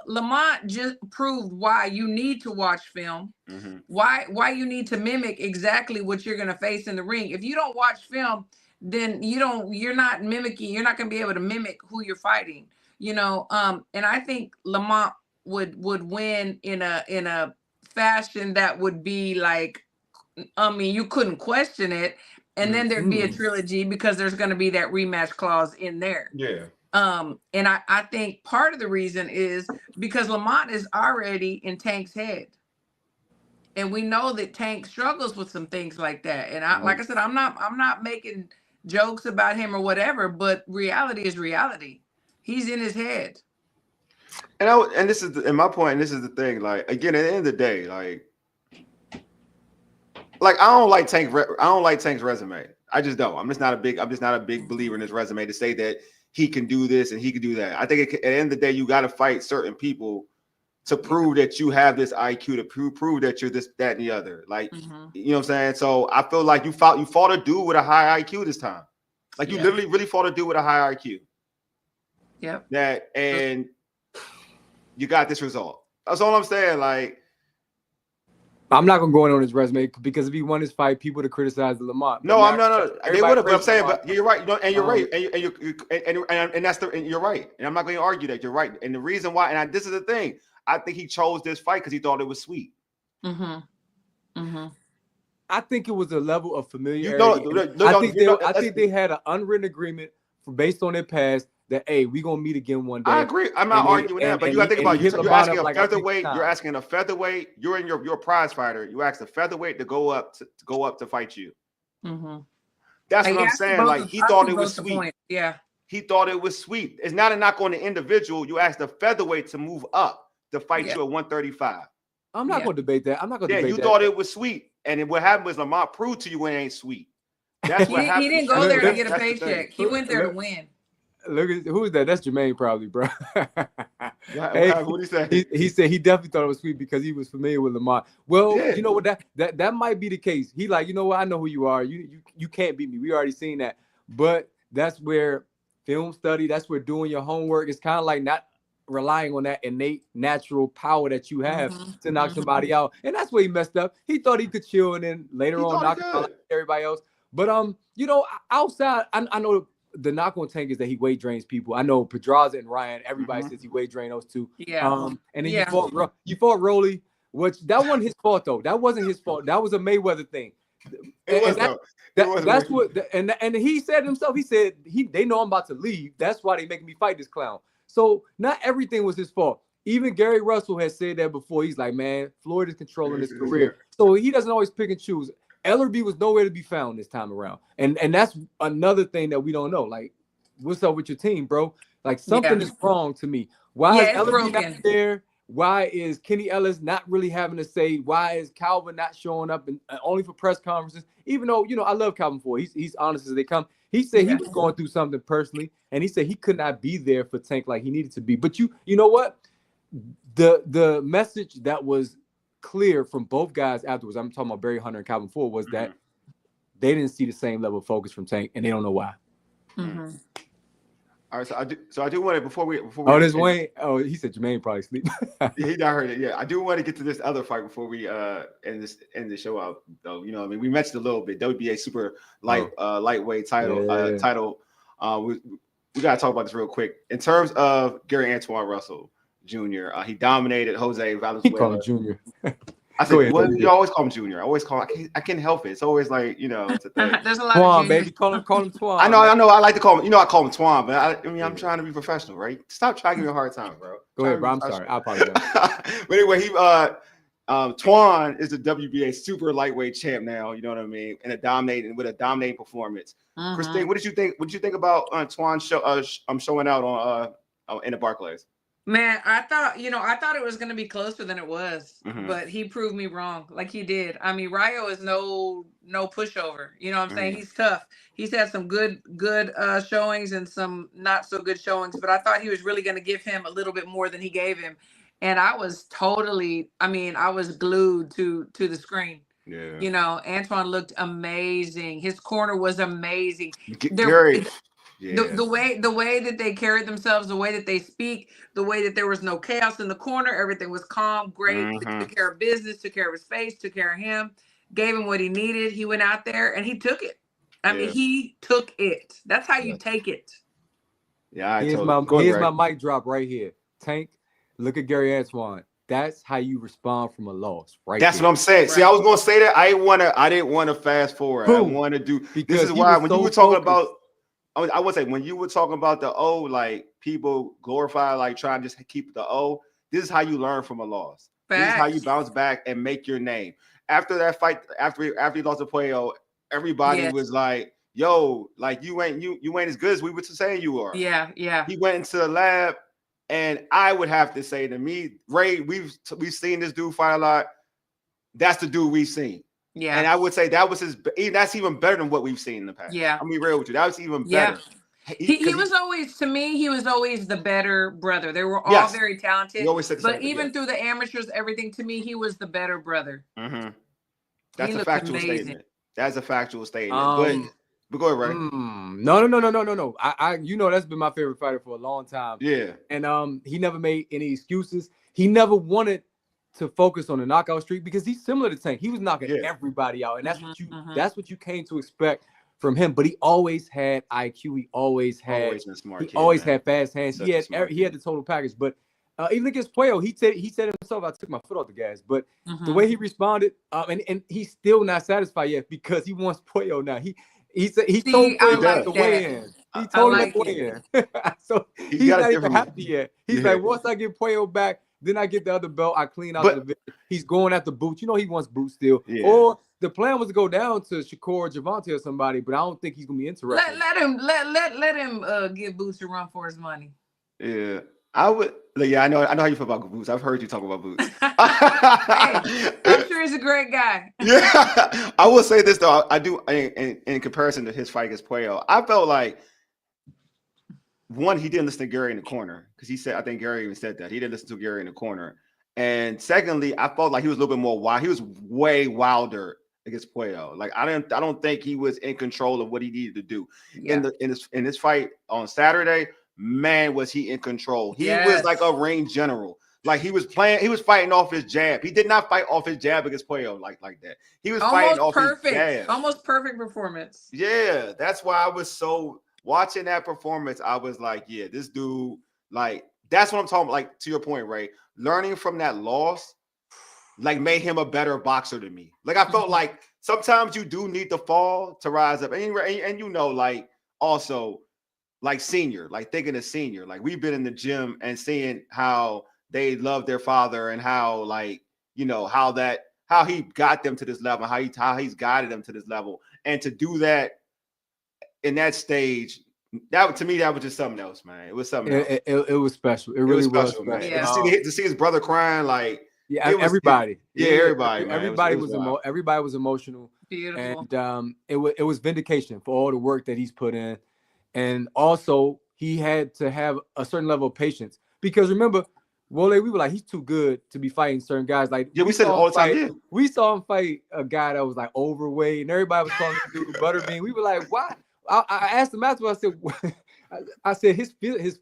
Speaker 2: Lamont just proved why you need to watch film. Why you need to mimic exactly what you're gonna face in the ring. If you don't watch film, then you're not mimicking. You're not gonna be able to mimic who you're fighting. And I think Lamont would win in a fashion that would be like, I mean, you couldn't question it. And then there'd be a trilogy because there's going to be that rematch clause in there.
Speaker 1: Yeah.
Speaker 2: And I think part of the reason is because Lamont is already in Tank's head. And we know that Tank struggles with some things like that. And like I said, I'm not making jokes about him or whatever, but reality is reality. He's in his head.
Speaker 1: And this is my point, and this is the thing, like, again, at the end of the day, like I don't like Tank's resume. I just don't. I'm just not a big believer in his resume to say that he can do this and he can do that. I think at the end of the day, you got to fight certain people to prove that you have this IQ, to prove that you're this, that, and the other. Like, you know what I'm saying? So I feel like you fought a dude with a high IQ this time. Like you literally really fought a dude with a high IQ.
Speaker 2: Yep.
Speaker 1: And you got this result. That's all I'm saying. Like,
Speaker 3: I'm not gonna go in on his resume because if he won his fight, people to criticize Lamont.
Speaker 1: No, I'm not. They would have. But I'm saying, but you're right. And you're right. And that's and you're right. And I'm not going to argue that you're right. And the reason why, and this is the thing, I think he chose this fight because he thought it was sweet.
Speaker 3: I think it was a level of familiarity. I think they had an unwritten agreement based on their past. That hey, we gonna meet again one day.
Speaker 1: I agree. I'm not arguing that, but you got to think about you're asking a featherweight. You're asking a featherweight. You're in your prize fighter. You asked a featherweight to go up to fight you. That's what I'm saying. Like he thought it was sweet.
Speaker 2: Yeah,
Speaker 1: he thought it was sweet. It's not a knock on the individual. You asked a featherweight to move up to fight you at 135.
Speaker 3: I'm not gonna debate that. I'm not gonna debate that.
Speaker 1: You thought it was sweet, and what happened was Lamont proved to you it ain't sweet. That's what happened.
Speaker 2: He didn't go there to get a paycheck. He went there to win.
Speaker 3: Look at who is that? That's Jermaine, probably, bro.
Speaker 1: Hey, what he say?
Speaker 3: He said he definitely thought it was sweet because he was familiar with Lamont. Well, you know what? That might be the case. He like, you know what? I know who you are. You can't beat me. We already seen that. But that's where film study. That's where doing your homework. It's kind of like not relying on that innate natural power that you have to knock somebody out. And that's where he messed up. He thought he could chill and then later on knock out everybody else. But outside, I know. The knock on Tank is that he weight drains people. I know Pedraza and Ryan, everybody says he weight drained those two.
Speaker 2: Yeah.
Speaker 3: And then you fought Rolly, which that wasn't his fault though. That wasn't his fault. That was a Mayweather thing. That's what and he said himself, he said they know I'm about to leave. That's why they making me fight this clown. So not everything was his fault. Even Gary Russell has said that before. He's like, man, Floyd is controlling his career. So he doesn't always pick and choose. Ellerby was nowhere to be found this time around. And that's another thing that we don't know. Like, what's up with your team, bro? Like, something is wrong to me. Why is Ellerby not there? Why is Kenny Ellis not really having to say? Why is Calvin not showing up and only for press conferences? Even though, I love Calvin Ford. He's honest as they come. He said he was going through something personally, and he said he could not be there for Tank like he needed to be. But you know what? The message that was clear from both guys afterwards, I'm talking about Barry Hunter and Calvin Ford, was that they didn't see the same level of focus from Tank, and they don't know why.
Speaker 1: All right, so I do want to before we
Speaker 3: this Wayne. Oh, he said Jermaine probably sleep.
Speaker 1: He not heard it. Yeah, I do want to get to this other fight before we end the show out. Though we mentioned a little bit WBA Super lightweight title. We gotta talk about this real quick in terms of Gary Antuanne Russell Jr. He dominated Jose Valenzuela.
Speaker 3: He called him Junior.
Speaker 1: I said, you always call him Junior. I can't help it. It's always like, it's a thing.
Speaker 2: There's a lot
Speaker 3: Twan,
Speaker 2: of
Speaker 3: baby. Call him Twan.
Speaker 1: I know. I like to call him, I call him Twan, but I'm trying to be professional, right? Stop trying to give me a hard time, bro.
Speaker 3: Go ahead, bro. I'm sorry. I apologize.
Speaker 1: But anyway, Twan is the WBA Super lightweight champ now, you know what I mean? And with a dominating performance. Christine, what did you think? What did you think about Twan showing out in the Barclays?
Speaker 2: Man, I thought it was going to be closer than it was, but he proved me wrong like he did. I mean, Rayo is no pushover. You know what I'm saying? He's tough. He's had some good showings and some not so good showings, but I thought he was really going to give him a little bit more than he gave him. and I was totally, I was glued to the screen.
Speaker 1: Yeah.
Speaker 2: You know, Antuanne looked amazing. His corner was amazing.
Speaker 1: Gary,
Speaker 2: The way that they carried themselves, the way that they speak, the way that there was no chaos in the corner, everything was calm, great. They took care of business, took care of his face, took care of him, gave him what he needed. He went out there and he took it. He took it. That's how you take it.
Speaker 1: Yeah,
Speaker 3: here's my mic drop right here. Tank, look at Gary Antuanne. That's how you respond from a loss, right?
Speaker 1: That's what I'm saying. Right. See, I was gonna say that. I didn't want to fast forward. I want to do because this is why when you were talking about, I would say when you were talking about the O, like people glorify like trying to just keep the O. This is how you learn from a loss. Facts. This is how you bounce back and make your name. After that fight, after he lost to Puello, everybody was like, "Yo, like you ain't as good as we were saying you are."
Speaker 2: Yeah, yeah.
Speaker 1: He went into the lab. And I would have to say to me, Ray, we've seen this dude fight a lot. That's the dude we've seen. Yeah. And I would say that's even better than what we've seen in the past.
Speaker 2: Yeah.
Speaker 1: I mean, real with you. That was even better.
Speaker 2: He was always, to me, he was always the better brother. They were all very talented.
Speaker 1: You always said
Speaker 2: but even through the amateurs, everything, to me, he was the better brother.
Speaker 1: Mm-hmm. That's a factual statement. That's a factual statement. But go ahead, Ray.
Speaker 3: No. I that's been my favorite fighter for a long time.
Speaker 1: Yeah.
Speaker 3: And he never made any excuses. He never wanted to focus on the knockout streak because he's similar to Tank. He was knocking everybody out. And that's what you came to expect from him. But he always had IQ. He always had
Speaker 1: been smart.
Speaker 3: He always had fast hands. He had the total package. But even against Puello, he said himself, I took my foot off the gas. But the way he responded, and he's still not satisfied yet because he wants Puello now. He told Puello the way in. He told him the way in. So he's not even happy yet. He's like, once I get Puello back, then I get the other belt. I clean out the division. He's going after Boots. You know he wants Boots still. Yeah. Or the plan was to go down to Shakur or Gervonta or somebody, but I don't think he's gonna be interested.
Speaker 2: Let him give Boots a run for his money.
Speaker 1: Yeah. I would. Yeah, I know how you feel about Boots. I've heard you talk about Boots.
Speaker 2: I'm sure he's a great guy.
Speaker 1: Yeah, I will say this though. I do in comparison to his fight against Puello. I felt like one, he didn't listen to Gary in the corner because he said, I think Gary even said that he didn't listen to Gary in the corner. And secondly, I felt like he was a little bit more wild. He was way wilder against Puello. Like I don't think he was in control of what he needed to do in this fight on Saturday. Man, was he in control. He was like a ring general. Like he was fighting off his jab. He did not fight off his jab against Puello like that. He was fighting off his jab.
Speaker 2: Almost perfect performance.
Speaker 1: Yeah, that's why I was so watching that performance. I was like, yeah, this dude, like, that's what I'm talking about. Like, to your point, Ray, learning from that loss, like, made him a better boxer than me. Like, I felt like sometimes you do need to fall to rise up. And you know, like, also, like senior, like thinking of senior, like we've been in the gym and seeing how they love their father and how, like, you know, how he got them to this level, how he's guided them to this level. And to do that in that stage, that to me, that was just something else, man. It was something else.
Speaker 3: It was special. It really was special,
Speaker 1: man. Yeah. To see his brother crying, like,
Speaker 3: everybody.
Speaker 1: Everybody, man.
Speaker 3: Everybody was emotional.
Speaker 2: Beautiful.
Speaker 3: And it was vindication for all the work that he's put in. And also, he had to have a certain level of patience. Because remember, Wole, we were like, he's too good to be fighting certain guys. Like,
Speaker 1: we said it all the time. Yeah.
Speaker 3: We saw him fight a guy that was like overweight, and everybody was calling him Butterbean. We were like, why? I asked him afterwards. I said his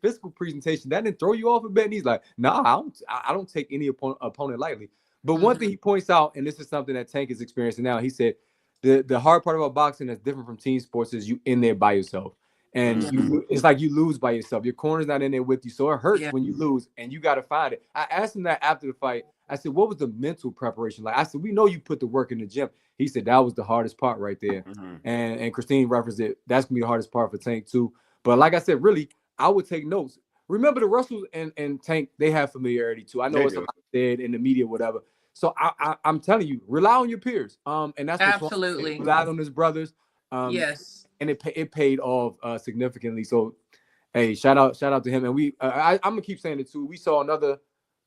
Speaker 3: physical presentation, that didn't throw you off a bit. And he's like, nah, I don't take any opponent lightly. But one thing he points out, and this is something that Tank is experiencing now, he said the hard part about boxing that's different from team sports is you in there by yourself. And it's like you lose by yourself. Your corner's not in there with you. So it hurts when you lose, and you got to find it. I asked him that after the fight. I said, what was the mental preparation like? I said, we know you put the work in the gym. He said, that was the hardest part right there. And Christine referenced it. That's going to be the hardest part for Tank too. But like I said, really, I would take notes. Remember the Russells and Tank, they have familiarity too. I know it's said in the media, whatever. So I'm telling you, rely on your peers. And that's
Speaker 2: absolutely
Speaker 3: rely on his brothers.
Speaker 2: Yes.
Speaker 3: And it paid off significantly. So, hey, shout out to him. And I'm gonna keep saying it too. We saw another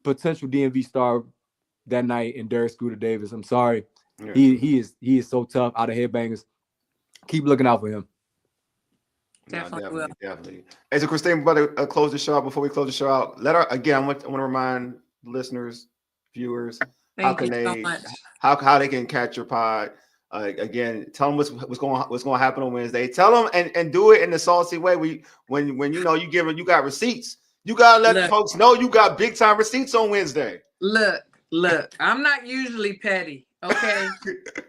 Speaker 3: potential DMV star that night in Derek Scooter Davis. I'm sorry, he is so tough out of headbangers. Keep looking out for him.
Speaker 2: Definitely.
Speaker 1: Hey, so Christine, we're about to close the show out. Before we close the show out, I want to remind listeners, viewers,
Speaker 2: Thank you so much.
Speaker 1: how they can catch your pod? Again, tell them what's going to happen on Wednesday. Tell them and do it in the saucy way. When you know you got receipts. You gotta let folks know you got big time receipts on Wednesday.
Speaker 2: Look, I'm not usually petty, okay?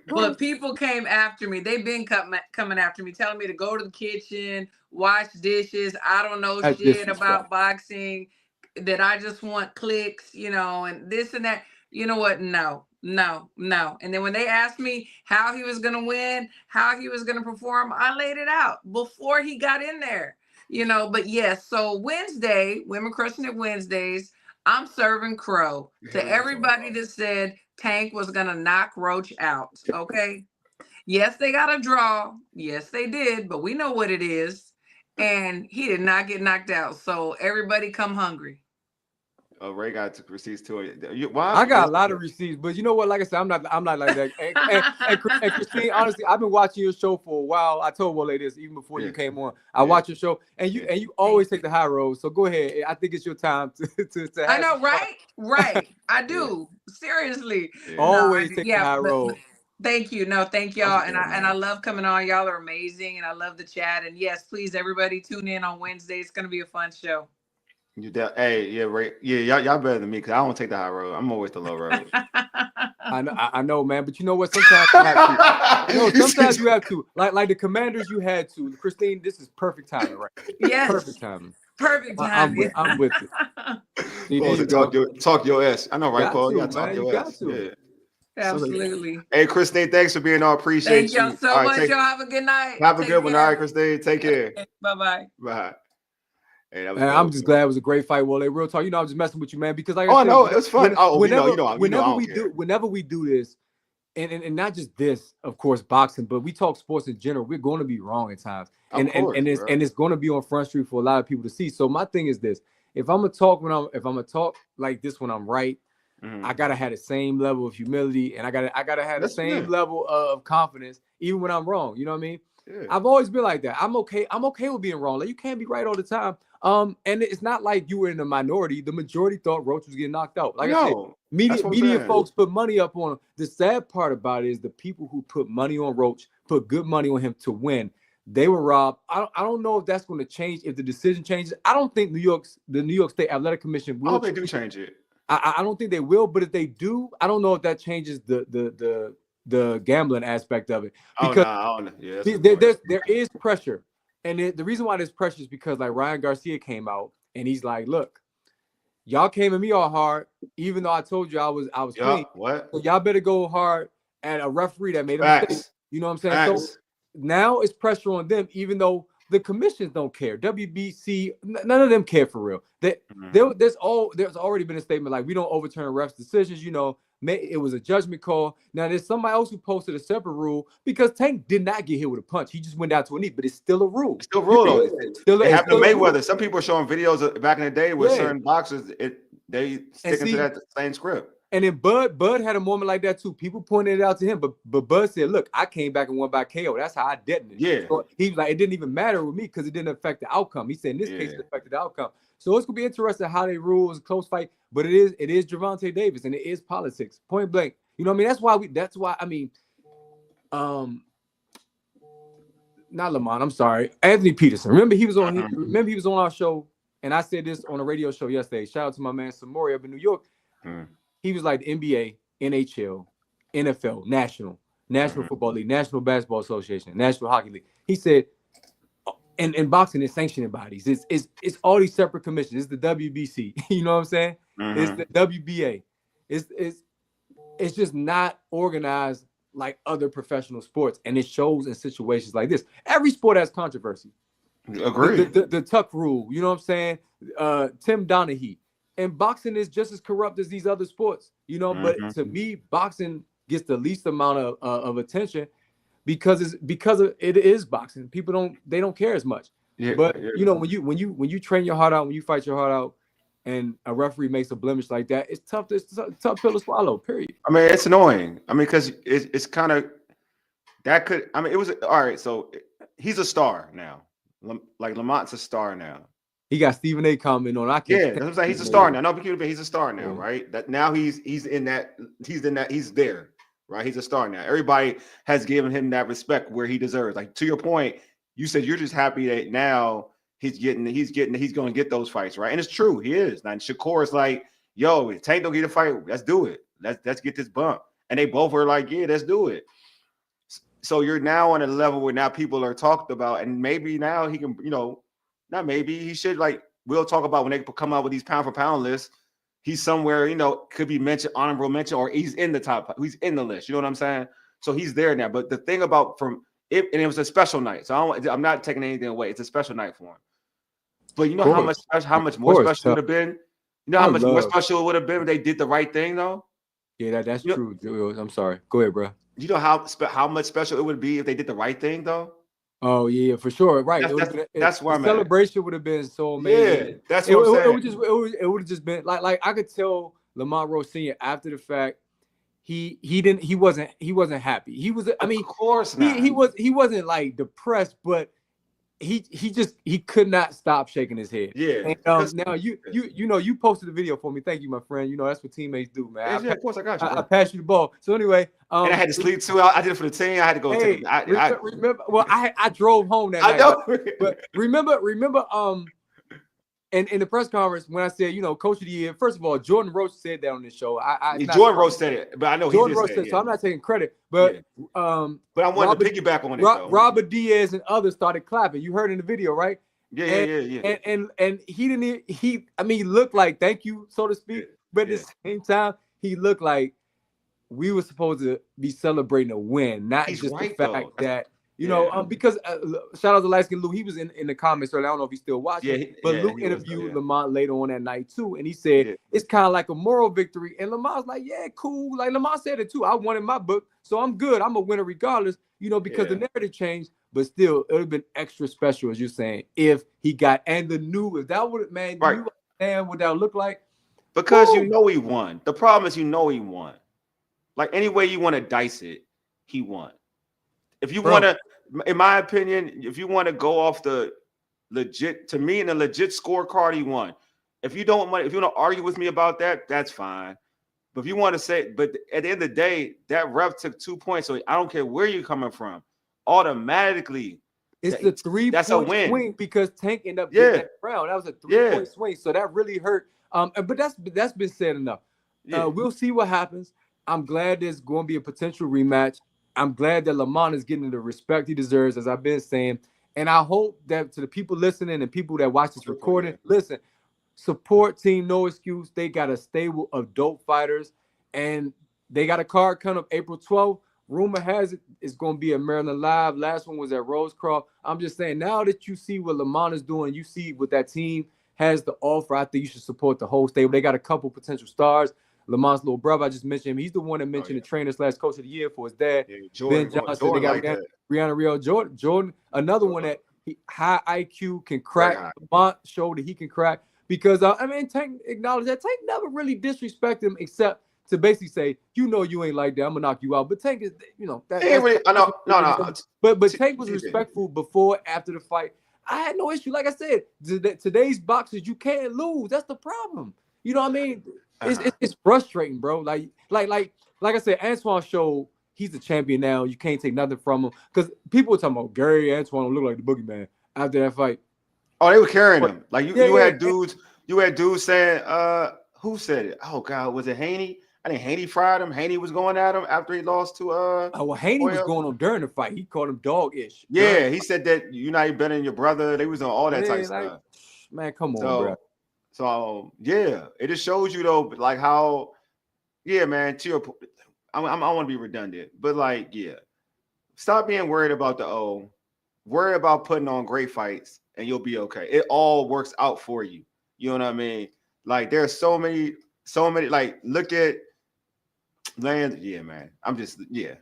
Speaker 2: But people came after me. They've been coming after me, telling me to go to the kitchen, wash dishes. I don't know shit about boxing, that I just want clicks, and this and that. You know what? No. And then when they asked me how he was going to win, how he was going to perform, I laid it out before he got in there. But yes, so Wednesday, Women Crushing It Wednesdays, I'm serving crow to everybody that said Tank was going to knock Roach out. Okay. Yes, they got a draw. Yes, they did. But we know what it is. And he did not get knocked out. So everybody come hungry.
Speaker 1: Oh, Ray got receipts too.
Speaker 3: I got a lot of receipts, but you know what? Like I said, I'm not like that. And Christine, honestly, I've been watching your show for a while. I told Wole this even before you came on. I watch your show, and you always take the high road. So go ahead. I think it's your time to
Speaker 2: I know, right? I do. Seriously.
Speaker 3: Always take the high road.
Speaker 2: Thank you. No, thank y'all. And I love coming on. Y'all are amazing, and I love the chat. And yes, please, everybody tune in on Wednesday. It's gonna be a fun show.
Speaker 1: Ray. Yeah, y'all better than me because I don't take the high road. I'm always the low road.
Speaker 3: I know, man. But you know what? Sometimes you have to. Sometimes you have to. Like the Commanders, you had to. Christine, this is perfect timing, right?
Speaker 2: Yes.
Speaker 3: Perfect timing.
Speaker 2: Perfect timing.
Speaker 3: I'm with
Speaker 1: it. Talk your ass. I know, right, Paul? You gotta talk your ass.
Speaker 2: Yeah. Absolutely.
Speaker 1: Hey, Christine, thanks for being on. Appreciate you.
Speaker 2: Thank y'all so much. Y'all have a good night.
Speaker 1: Have a good one. All right, Christine. Take care.
Speaker 2: Bye.
Speaker 1: Bye. Hey,
Speaker 3: I'm just glad it was a great fight. Well, real talk. I'm just messing with you, man, because like
Speaker 1: I said, no, it was fun.
Speaker 3: Whenever we do this, and not just this, of course, boxing, but we talk sports in general, we're going to be wrong at times, and it's going to be on Front Street for a lot of people to see. So my thing is this: if I'm gonna talk like this when I'm right, I gotta have the same level of humility, and I gotta have the same level of confidence, even when I'm wrong. You know what I mean? Yeah. I've always been like that. I'm okay with being wrong. Like, you can't be right all the time. And it's not like you were in the minority. The majority thought Roach was getting knocked out. Like I said, media folks put money up on him. The sad part about it is the people who put money on Roach, put good money on him to win, they were robbed. I don't know if that's going to change if the decision changes. I don't think the New York State Athletic Commission will.
Speaker 1: I hope they do change it.
Speaker 3: I don't think they will, but if they do, I don't know if that changes the gambling aspect of it. Because there is pressure. And the reason why there's pressure is because like Ryan Garcia came out and he's like, look, y'all came at me all hard, even though I told you I was clean.
Speaker 1: What?
Speaker 3: So y'all better go hard at a referee that made a mistake. You know what I'm saying? So now it's pressure on them, even though the commissions don't care. WBC, none of them care for real. There's already been a statement like, we don't overturn refs' decisions. It was a judgment call. Now there's somebody else who posted a separate rule because Tank did not get hit with a punch. He just went down to a knee, but it's still a rule.
Speaker 1: It's still a rule. It happened to Mayweather. Some people are showing videos back in the day with certain boxers. They sticking to that same script.
Speaker 3: And then Bud had a moment like that too. People pointed it out to him, but Bud said, "Look, I came back and won by KO. That's how I detonated."
Speaker 1: Yeah.
Speaker 3: So he was like, it didn't even matter with me because it didn't affect the outcome. He said in this case it affected the outcome. So it's gonna be interesting how they rule. It was a close fight, but it is Gervonta Davis and it is politics, point blank. You know what I mean? That's why not Lamont. I'm sorry, Anthony Peterson. Remember he was on our show, and I said this on a radio show yesterday. Shout out to my man Samori up in New York. He was like the NBA, NHL, NFL, National Football League, National Basketball Association, National Hockey League. He said, and boxing is sanctioning bodies. It's all these separate commissions. It's the WBC. You know what I'm saying? It's the WBA. It's just not organized like other professional sports, and it shows in situations like this. Every sport has controversy.
Speaker 1: Agree.
Speaker 3: The Tuck rule. You know what I'm saying? Tim Donaghy. And boxing is just as corrupt as these other sports, But to me, boxing gets the least amount of attention because it is boxing. People don't care as much. Yeah, but when you train your heart out, when you fight your heart out, and a referee makes a blemish like that, it's tough. It's a tough pill to swallow. Period.
Speaker 1: I mean, it's annoying. I mean, because it's kind of that could. I mean, it was all right. So he's a star now. Like Lamont's a star now.
Speaker 3: He got Stephen A. commenting on. I can't.
Speaker 1: Yeah, that's what I'm saying. He's a star now. No, he's a star now, right? That now he's there, right? He's a star now. Everybody has given him that respect where he deserves. Like, to your point, you said you're just happy that now he's going to get those fights, right? And it's true, he is. Now Shakur is like, yo, if Tank don't get a fight, let's do it. Let's get this bump. And they both were like, yeah, let's do it. So you're now on a level where now people are talked about, and maybe now he can, not maybe, he should, like, we'll talk about when they come out with these pound for pound lists. He's somewhere, could be mentioned, honorable mention, or he's in the top. He's in the list. You know what I'm saying? So he's there now. But the thing about and it was a special night. So I'm not taking anything away. It's a special night for him. But you know how much more special it would have been? You know how much more special it would have been if they did the right thing, though?
Speaker 3: Yeah, that's true. I'm sorry. Go ahead, bro.
Speaker 1: You know how much special it would be if they did the right thing, though?
Speaker 3: Oh yeah, for sure. Right.
Speaker 1: That's where I'm at.
Speaker 3: Celebration would have been so amazing.
Speaker 1: Yeah, that's what I'm saying.
Speaker 3: It would have just been like I could tell Lamont Roach Sr. after the fact, he wasn't happy. He was, I mean,
Speaker 1: of course not.
Speaker 3: He wasn't like depressed, but he could not stop shaking his head.
Speaker 1: Yeah.
Speaker 3: And now you posted the video for me. Thank you, my friend. That's what teammates do, man.
Speaker 1: Yeah, of course I got you.
Speaker 3: I passed you the ball. So anyway,
Speaker 1: and I had to sleep too. I did it for the team. I had to go.
Speaker 3: Remember? Well, I drove home that night.
Speaker 1: Know.
Speaker 3: But remember. In the press conference when I said, Coach of the Year. First of all, Jordan Roach said that on this show.
Speaker 1: Jordan Roach said it, but I know
Speaker 3: Jordan Roach said it, so I'm not taking credit. But
Speaker 1: I wanted to piggyback on it.
Speaker 3: Robert Diaz and others started clapping. You heard in the video, right?
Speaker 1: Yeah.
Speaker 3: And he didn't. He looked like thank you, so to speak. But at the same time, he looked like we were supposed to be celebrating a win, not just the fact that. Because shout out to Light-Skin Lou. He was in the comments earlier. I don't know if he's still watching. Lou interviewed Lamont later on that night too. And he said it's kind of like a moral victory. And Lamont's like, yeah, cool. Like Lamont said it too. I won in my book, so I'm good. I'm a winner regardless, because the narrative changed. But still, it would have been extra special, as you're saying, if he got if that would you understand what that would look like?
Speaker 1: Because he won. The problem is he won. Like any way you want to dice it, he won. If you want to, in my opinion, if you want to go off the legit, to me, in a legit scorecard, he won. If you want to argue with me about that, that's fine. But if you want to say, but at the end of the day, that ref took 2 points, so I don't care where you're coming from. Automatically,
Speaker 3: it's the 3
Speaker 1: that's
Speaker 3: point
Speaker 1: a win.
Speaker 3: Swing because Tank ended up getting that round. That was a 3 point swing, so that really hurt. But that's been said enough. We'll see what happens. I'm glad there's going to be a potential rematch. I'm glad that Lamont is getting the respect he deserves, as I've been saying. And I hope that to the people listening and people that watch this recording, listen, support Team No Excuse. They got a stable of dope fighters, and they got a card coming up April 12th. Rumor has it it's going to be at Maryland Live. Last one was at Rosecroft. I'm just saying, now that you see what Lamont is doing, you see what that team has to offer, I think you should support the whole stable. They got a couple potential stars. Lamont's little brother, I just mentioned him. He's the one that mentioned the trainer / coach of the year for his dad. Ben Johnson. They got Brianna Real Jordan, another one that high IQ can crack. Lamont showed that he can crack because Tank acknowledged that Tank never really disrespected him except to basically say, you ain't like that. I'm gonna knock you out. But Tank is,
Speaker 1: I know. No.
Speaker 3: But Tank was respectful before, after the fight. I had no issue. Like I said, today's boxers, you can't lose. That's the problem. You know what I mean? It's frustrating, bro. Like I said, Antuanne showed he's a champion now. You can't take nothing from him because people were talking about Gary Antuanne look like the boogeyman after that fight.
Speaker 1: Oh, they were carrying him. Like you had dudes saying, who said it? Oh God, was it Haney? I think Haney fried him. Haney was going at him after he lost to
Speaker 3: Haney was going on during the fight. He called him dog-ish.
Speaker 1: Yeah, he said that you're not even better than your brother. They was on all that type of stuff.
Speaker 3: Man, come on, bro.
Speaker 1: So it just shows you though, like how, man. To your, I want to be redundant, but stop being worried about the O. Worry about putting on great fights, and you'll be okay. It all works out for you. You know what I mean? Like there's so many. Like look at Land. Yeah, man. I'm just You know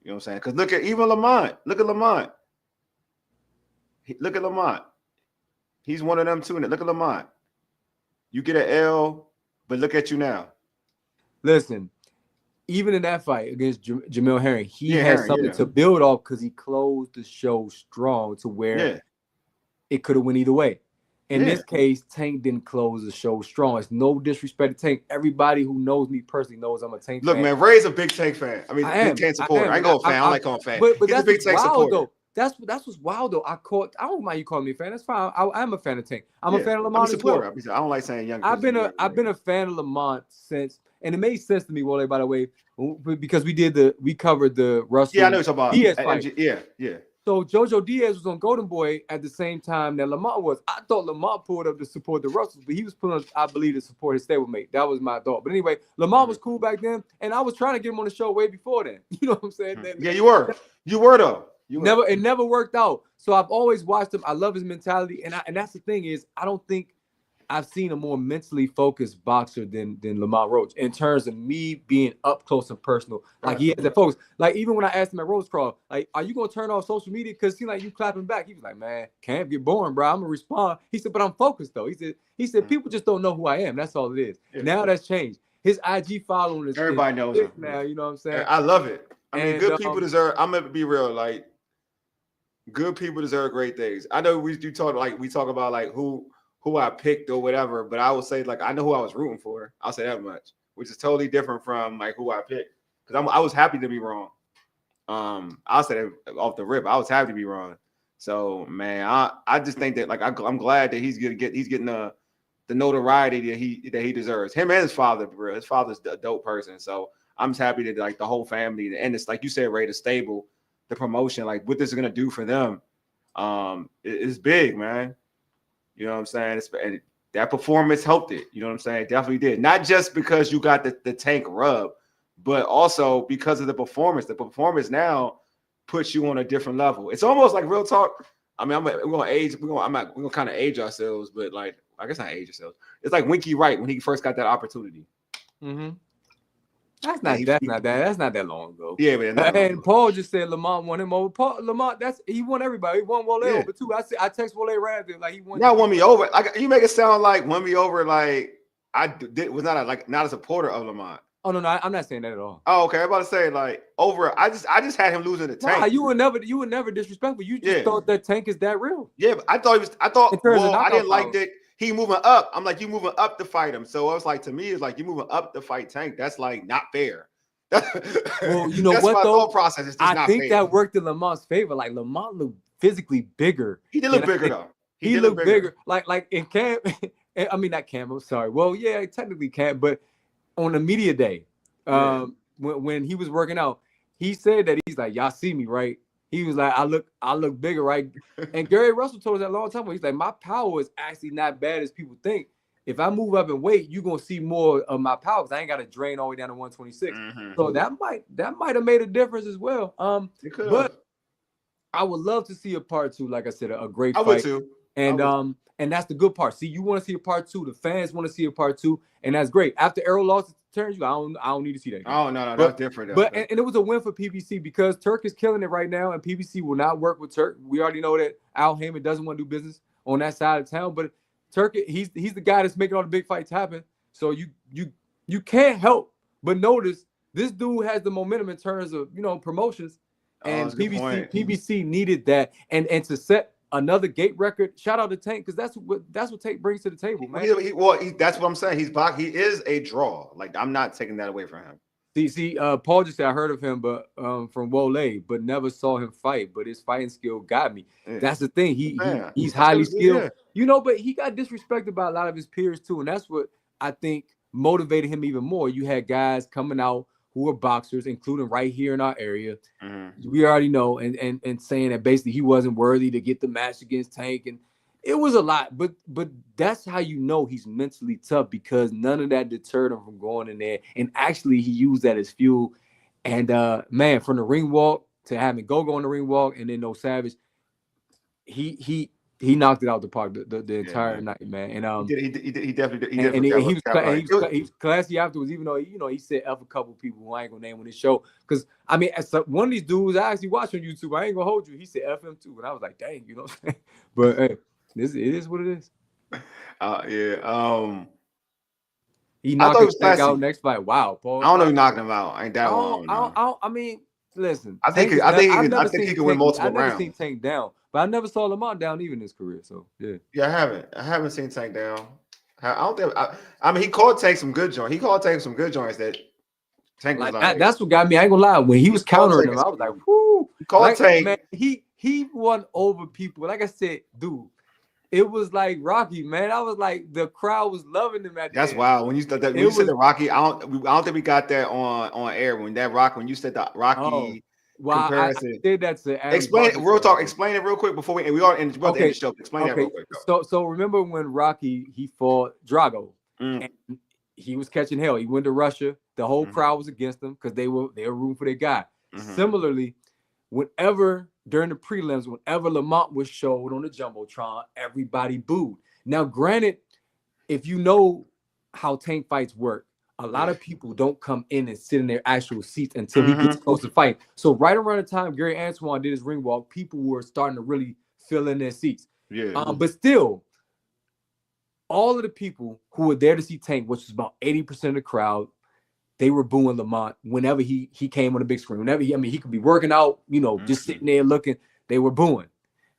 Speaker 1: what I'm saying? Because look at even Lamont. Look at Lamont. Look at Lamont. He's one of them too. Look at Lamont. You get an L, but look at you now.
Speaker 3: Listen, even in that fight against Jamil Herring, he had something to build off because he closed the show strong to where it could have went either way. In this case, Tank didn't close the show strong. It's no disrespect to Tank. Everybody who knows me personally knows I'm a Tank fan.
Speaker 1: Look, man, Ray's a big Tank fan. I mean, big Tank supporter. I ain't going fan. I don't like calling fan.
Speaker 3: But
Speaker 1: He's
Speaker 3: that's
Speaker 1: a big Tank supporter.
Speaker 3: Though. That's what's wild though. I don't mind you calling me a fan. That's fine. I'm a fan of Tank. I'm a fan of Lamont as well.
Speaker 1: I don't like saying young.
Speaker 3: I've been a fan of Lamont since, and it made sense to me, Wole, by the way, because we covered the Russell.
Speaker 1: Yeah, I know what you're talking about.
Speaker 3: Diaz
Speaker 1: fight. Yeah.
Speaker 3: So Jojo Diaz was on Golden Boy at the same time that Lamont was. I thought Lamont pulled up to support the Russells, but he was pulling up, I believe, to support his stablemate. That was my thought. But anyway, Lamont was cool back then, and I was trying to get him on the show way before then. You know what I'm saying?
Speaker 1: Yeah, you were. You were though.
Speaker 3: It never worked out. So I've always watched him. I love his mentality, and that's the thing is I don't think I've seen a more mentally focused boxer than Lamont Roach in terms of me being up close and personal. Like he has that focus. Like even when I asked him at Rose Crawl, like, are you gonna turn off social media? Because he like you clapping back. He was like, man, can't get boring, bro. I'm gonna respond. He said, but I'm focused though. He said people just don't know who I am. That's all it is. Yeah. Now that's changed. His IG following is
Speaker 1: everybody knows him
Speaker 3: now. You know what I'm saying?
Speaker 1: I love it. I mean, good people deserve. I'm gonna be real. Like good people deserve great things. I know we talk about like who I picked or whatever, but I would say like I know who I was rooting for. I'll say that much, which is totally different from like who I picked because I was happy to be wrong. I'll say that off the rip. I was happy to be wrong. So man, I just think that like I'm glad that he's getting the notoriety that he deserves. Him and his father, bro. His father's a dope person. So I'm just happy that like the whole family and it's like you said, Ray, the stable, the promotion, like what this is gonna do for them, it's big, man. You know what I'm saying? And that performance helped it. You know what I'm saying? It definitely did. Not just because you got the Tank rub, but also because of the performance. The performance now puts you on a different level. It's almost like real talk. I mean, we're gonna kind of age ourselves, but like I guess not age ourselves. It's like Winky Wright when he first got that opportunity.
Speaker 3: Mm-hmm. That's not that long ago.
Speaker 1: Yeah, but
Speaker 3: and Paul just said Lamont won him over. Lamont, he won everybody. He won Wole over too. I text Wole right after like he won.
Speaker 1: Not won me over. Like you make it sound like won me over. Like was not a supporter of Lamont.
Speaker 3: Oh no, I'm not saying that at all.
Speaker 1: Oh, okay. I'm about to say like over. I just had him losing the Tank.
Speaker 3: Nah, you were never disrespectful. You just thought that Tank is that real.
Speaker 1: Yeah, but I thought well, I didn't like that. He moving up. I'm like, you moving up to fight him. So I was like, to me, it's like you moving up to fight Tank. That's like not fair.
Speaker 3: Well, you know
Speaker 1: that's
Speaker 3: what
Speaker 1: my
Speaker 3: though?
Speaker 1: Thought process is just
Speaker 3: I
Speaker 1: not
Speaker 3: think
Speaker 1: fair.
Speaker 3: that worked in Lamont's favor. Like Lamont looked physically bigger.
Speaker 1: He did look bigger though.
Speaker 3: He looked bigger. Like in camp. I mean not camp. I'm sorry. Well, yeah, technically camp, but on the media day, when he was working out, he said that he's like, y'all see me, right? He was like, I look bigger, right? And Gary Russell told us that a long time ago. He's like, my power is actually not bad as people think. If I move up in weight, you're gonna see more of my power because I ain't got to drain all the way down to 126. Mm-hmm. So that might have made a difference as well. But I would love to see a part two. Like I said, a great fight.
Speaker 1: I would too.
Speaker 3: And that's the good part. See, you want to see a part two. The fans want to see a part two, and that's great. After Errol lost turns, I don't need to see that again.
Speaker 1: Oh no, that's different.
Speaker 3: But and it was a win for PBC because Turk is killing it right now, and PBC will not work with Turk. We already know that Al Heyman doesn't want to do business on that side of town, but Turk, he's the guy that's making all the big fights happen. So you can't help but notice this dude has the momentum in terms of promotions, and PBC needed that, and to set another gate record. Shout out to Tank because that's what Tank brings to the table, man.
Speaker 1: That's what I'm saying. He is a draw. Like I'm not taking that away from him.
Speaker 3: See, Paul just said I heard of him, but from Wole, but never saw him fight. But his fighting skill got me. Yeah. That's the thing. He's highly skilled, but he got disrespected by a lot of his peers too, and that's what I think motivated him even more. You had guys coming out who are boxers, including right here in our area. Mm-hmm. We already know, and saying that basically he wasn't worthy to get the match against Tank, and it was a lot. But that's how you know he's mentally tough because none of that deterred him from going in there, and actually he used that as fuel. And man, from the ring walk to having go on the ring walk, and then No Savage, he knocked it out the park the entire night, man. And
Speaker 1: he definitely did.
Speaker 3: And he was classy afterwards, even though he said F a couple people who I ain't gonna name on this show. Because I mean, as one of these dudes I actually watch on YouTube, I ain't gonna hold you. He said F him too, and I was like, dang, you know what I'm saying? But hey, it is what it is. He knocked him out next fight. Wow, Paul.
Speaker 1: I don't know who knocked him out. I ain't that long.
Speaker 3: I mean, Listen,
Speaker 1: I think he can win multiple rounds.
Speaker 3: I've never seen Tank down, but I never saw Lamont down even in his career. So yeah.
Speaker 1: Yeah, I haven't seen Tank down. I don't think. I mean, he called Tank some good joints. He called Tank some good joints that Tank was like.
Speaker 3: That's what got me. I ain't gonna lie. When he was countering him, I was like, "Whoo!"
Speaker 1: He called Tank.
Speaker 3: Man, he won over people. Like I said, dude, it was like Rocky, man. I was like, the crowd was loving him at
Speaker 1: That's wild. When you said that, said the Rocky, I don't think we got that on air. When you said the Rocky comparison.
Speaker 3: I did that to
Speaker 1: explain it, real talk. Explain it real quick before we are in the show. Explain that real quick.
Speaker 3: So remember when Rocky he fought Drago and he was catching hell. He went to Russia. The whole crowd was against him because they were rooting for their guy. Similarly, whenever during the prelims, whenever Lamont was showed on the Jumbotron, everybody booed. Now, granted, if you know how tank fights work, a lot of people don't come in and sit in their actual seats until he gets close to fight. So right around the time Gary Antuanne did his ring walk, people were starting to really fill in their seats. But still, all of the people who were there to see Tank, which was about 80% of the crowd, they were booing Lamont whenever he came on the big screen. Whenever he could be working out, just sitting there looking, they were booing.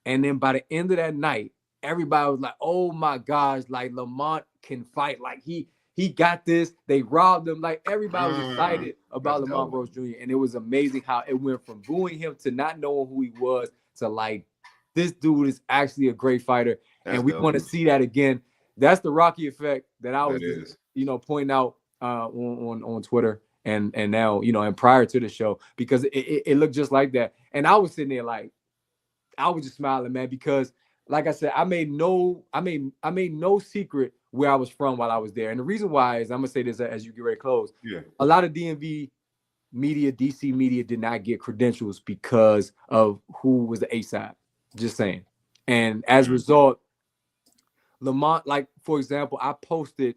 Speaker 3: And then by the end of that night, everybody was like, oh my gosh, like Lamont can fight. Like he got this. They robbed him. Like everybody was excited about Lamont Roach Jr. And it was amazing how it went from booing him to not knowing who he was to like, this dude is actually a great fighter. And we want to see that again. That's the Rocky effect that I was just, pointing out on Twitter and now, and prior to the show, because it looked just like that. And I was sitting there like, I was just smiling, man, because like I said, I made no secret where I was from while I was there. And the reason why is, I'm gonna say this as you get ready to close. Yeah. A lot of DMV media, DC media did not get credentials because of who was the A side. Just saying. And as a result, Lamont, like for example, I posted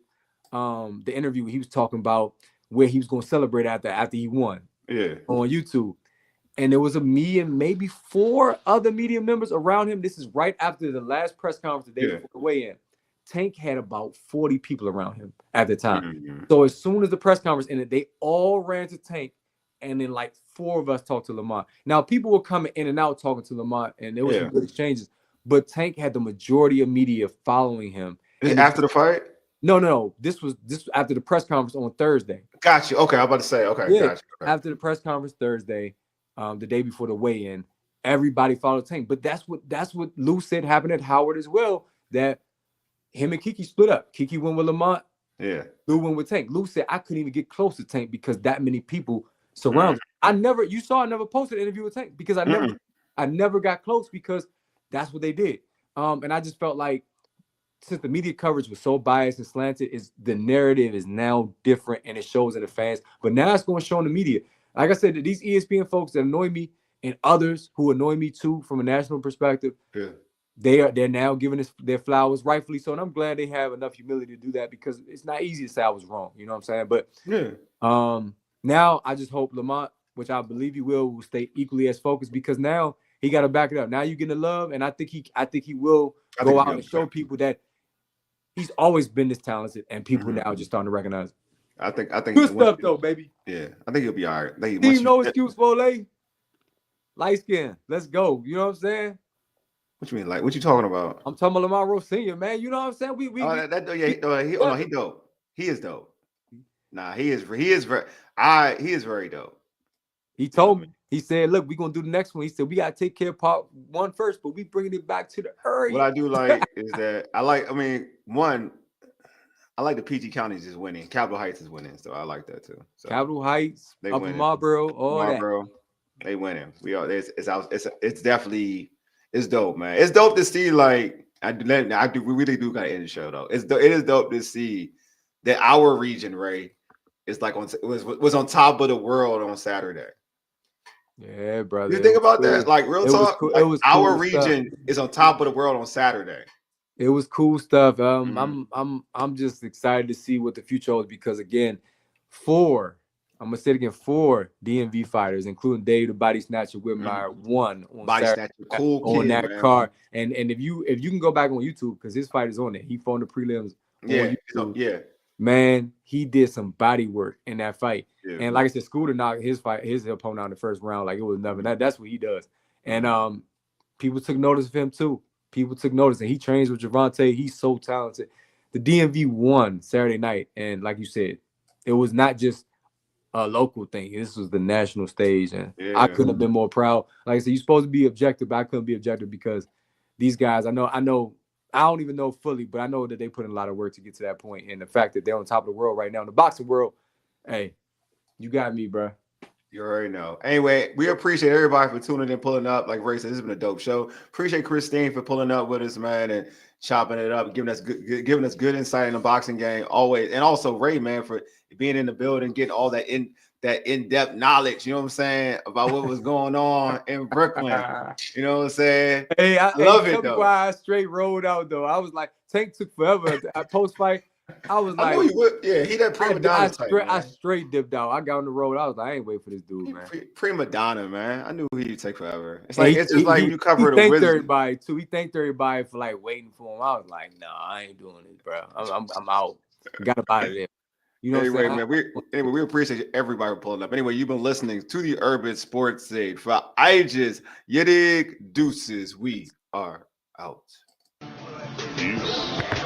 Speaker 3: the interview he was talking about where he was going to celebrate after he won on YouTube. And there was me and maybe 4 other media members around him. This is right after the last press conference the day before the weigh-in. Tank had about 40 people around him at the time. So as soon as the press conference ended, they all ran to Tank, and then like 4 of us talked to Lamont. Now people were coming in and out talking to Lamont, and there was some good exchanges. But Tank had the majority of media following him.
Speaker 1: After the fight?
Speaker 3: No. This was after the press conference on Thursday.
Speaker 1: Gotcha. Okay, I'm about to say. Okay, gotcha. Okay.
Speaker 3: After the press conference Thursday, the day before the weigh-in, everybody followed Tank. But that's what Lou said happened at Howard as well. That him and Kiki split up. Kiki went with Lamont. Yeah. Lou went with Tank. Lou said I couldn't even get close to Tank because that many people surrounded. I never posted an interview with Tank because I never got close because that's what they did. And I just felt like since the media coverage was so biased and slanted, the narrative is now different and it shows in the fans. But now it's going to show in the media. Like I said, these ESPN folks that annoy me and others who annoy me too from a national perspective, they're now giving us their flowers, rightfully so. And I'm glad they have enough humility to do that because it's not easy to say I was wrong. You know what I'm saying? But now I just hope Lamont, which I believe he will stay equally as focused because now he got to back it up. Now you're getting the love, and I think he will go out and show people that he's always been this talented, and people now just starting to recognize it.
Speaker 1: I think
Speaker 3: good stuff though, baby.
Speaker 1: Yeah, I think he'll be all right.
Speaker 3: Team no excuse, Wole. Light skin, let's go. You know what I'm saying?
Speaker 1: What you mean, like? What you talking about?
Speaker 3: I'm talking about Lamont Roach Senior, man. You know what I'm saying?
Speaker 1: He dope. He is dope. Nah, he is very dope.
Speaker 3: He told me. He said, "Look, we're gonna do the next one." He said, "We gotta take care of part 1 first, but we bringing it back to the area."
Speaker 1: What I do like is that I like the PG counties is winning. Capitol Heights is winning, so I like that too. So
Speaker 3: Capitol Heights, Upper Marlboro,
Speaker 1: that. They winning. We are. It's definitely dope, man. It's dope to see. Like we really do gotta end the show though. It is dope to see that our region, Ray, is like was on top of the world on Saturday.
Speaker 3: Yeah, brother.
Speaker 1: You think about that? Like real talk. Cool. Like, our region is on top of the world on Saturday.
Speaker 3: It was cool stuff. I'm just excited to see what the future holds because again, 4 DMV fighters, including Dave the Body Snatcher Whitmire, won on Saturday on that card. And if you can go back on YouTube because his fight is on there. He fought the prelims.
Speaker 1: Yeah.
Speaker 3: Man, he did some body work in that fight. And like I said, Scooter knocked his opponent out in the first round like it was nothing. That's what he does. And people took notice of him too. People took notice, and he trains with Gervonta. He's so talented. The DMV won Saturday night, and like you said, it was not just a local thing. This was the national stage, and I couldn't have been more proud. Like I said, you're supposed to be objective, but I couldn't be objective because these guys, I don't even know fully, but I know that they put in a lot of work to get to that point. And the fact that they're on top of the world right now, in the boxing world, hey, you got me, bro.
Speaker 1: You already know. Anyway, we appreciate everybody for tuning in, pulling up. Like Ray said, this has been a dope show. Appreciate Christine for pulling up with us, man, and chopping it up, giving us good insight in the boxing game always. And also Ray, man, for being in the building, getting all that in-depth knowledge, you know what I'm saying, about what was going on in Brooklyn. You know what I'm saying?
Speaker 3: Hey, I
Speaker 1: love it though.
Speaker 3: Why I straight rolled out though. I was like, Tank took forever at post fight. I was like,
Speaker 1: I know you would. Yeah, he that prima donna type.
Speaker 3: I straight dipped out. I got on the road. I was like, I ain't waiting for this dude, man.
Speaker 1: Prima donna, man. I knew he'd take forever. It's like it's just like when you cover the
Speaker 3: Wizards. Everybody too. He thanked everybody for like waiting for him. I was like, nah, I ain't doing this, bro. I'm out. Got up out of there. You know
Speaker 1: anyway, man, we appreciate everybody for pulling up. Anyway, you've been listening to the Urban Sports Scene. For Aegis, Yidig, Deuces, we are out.
Speaker 4: Peace.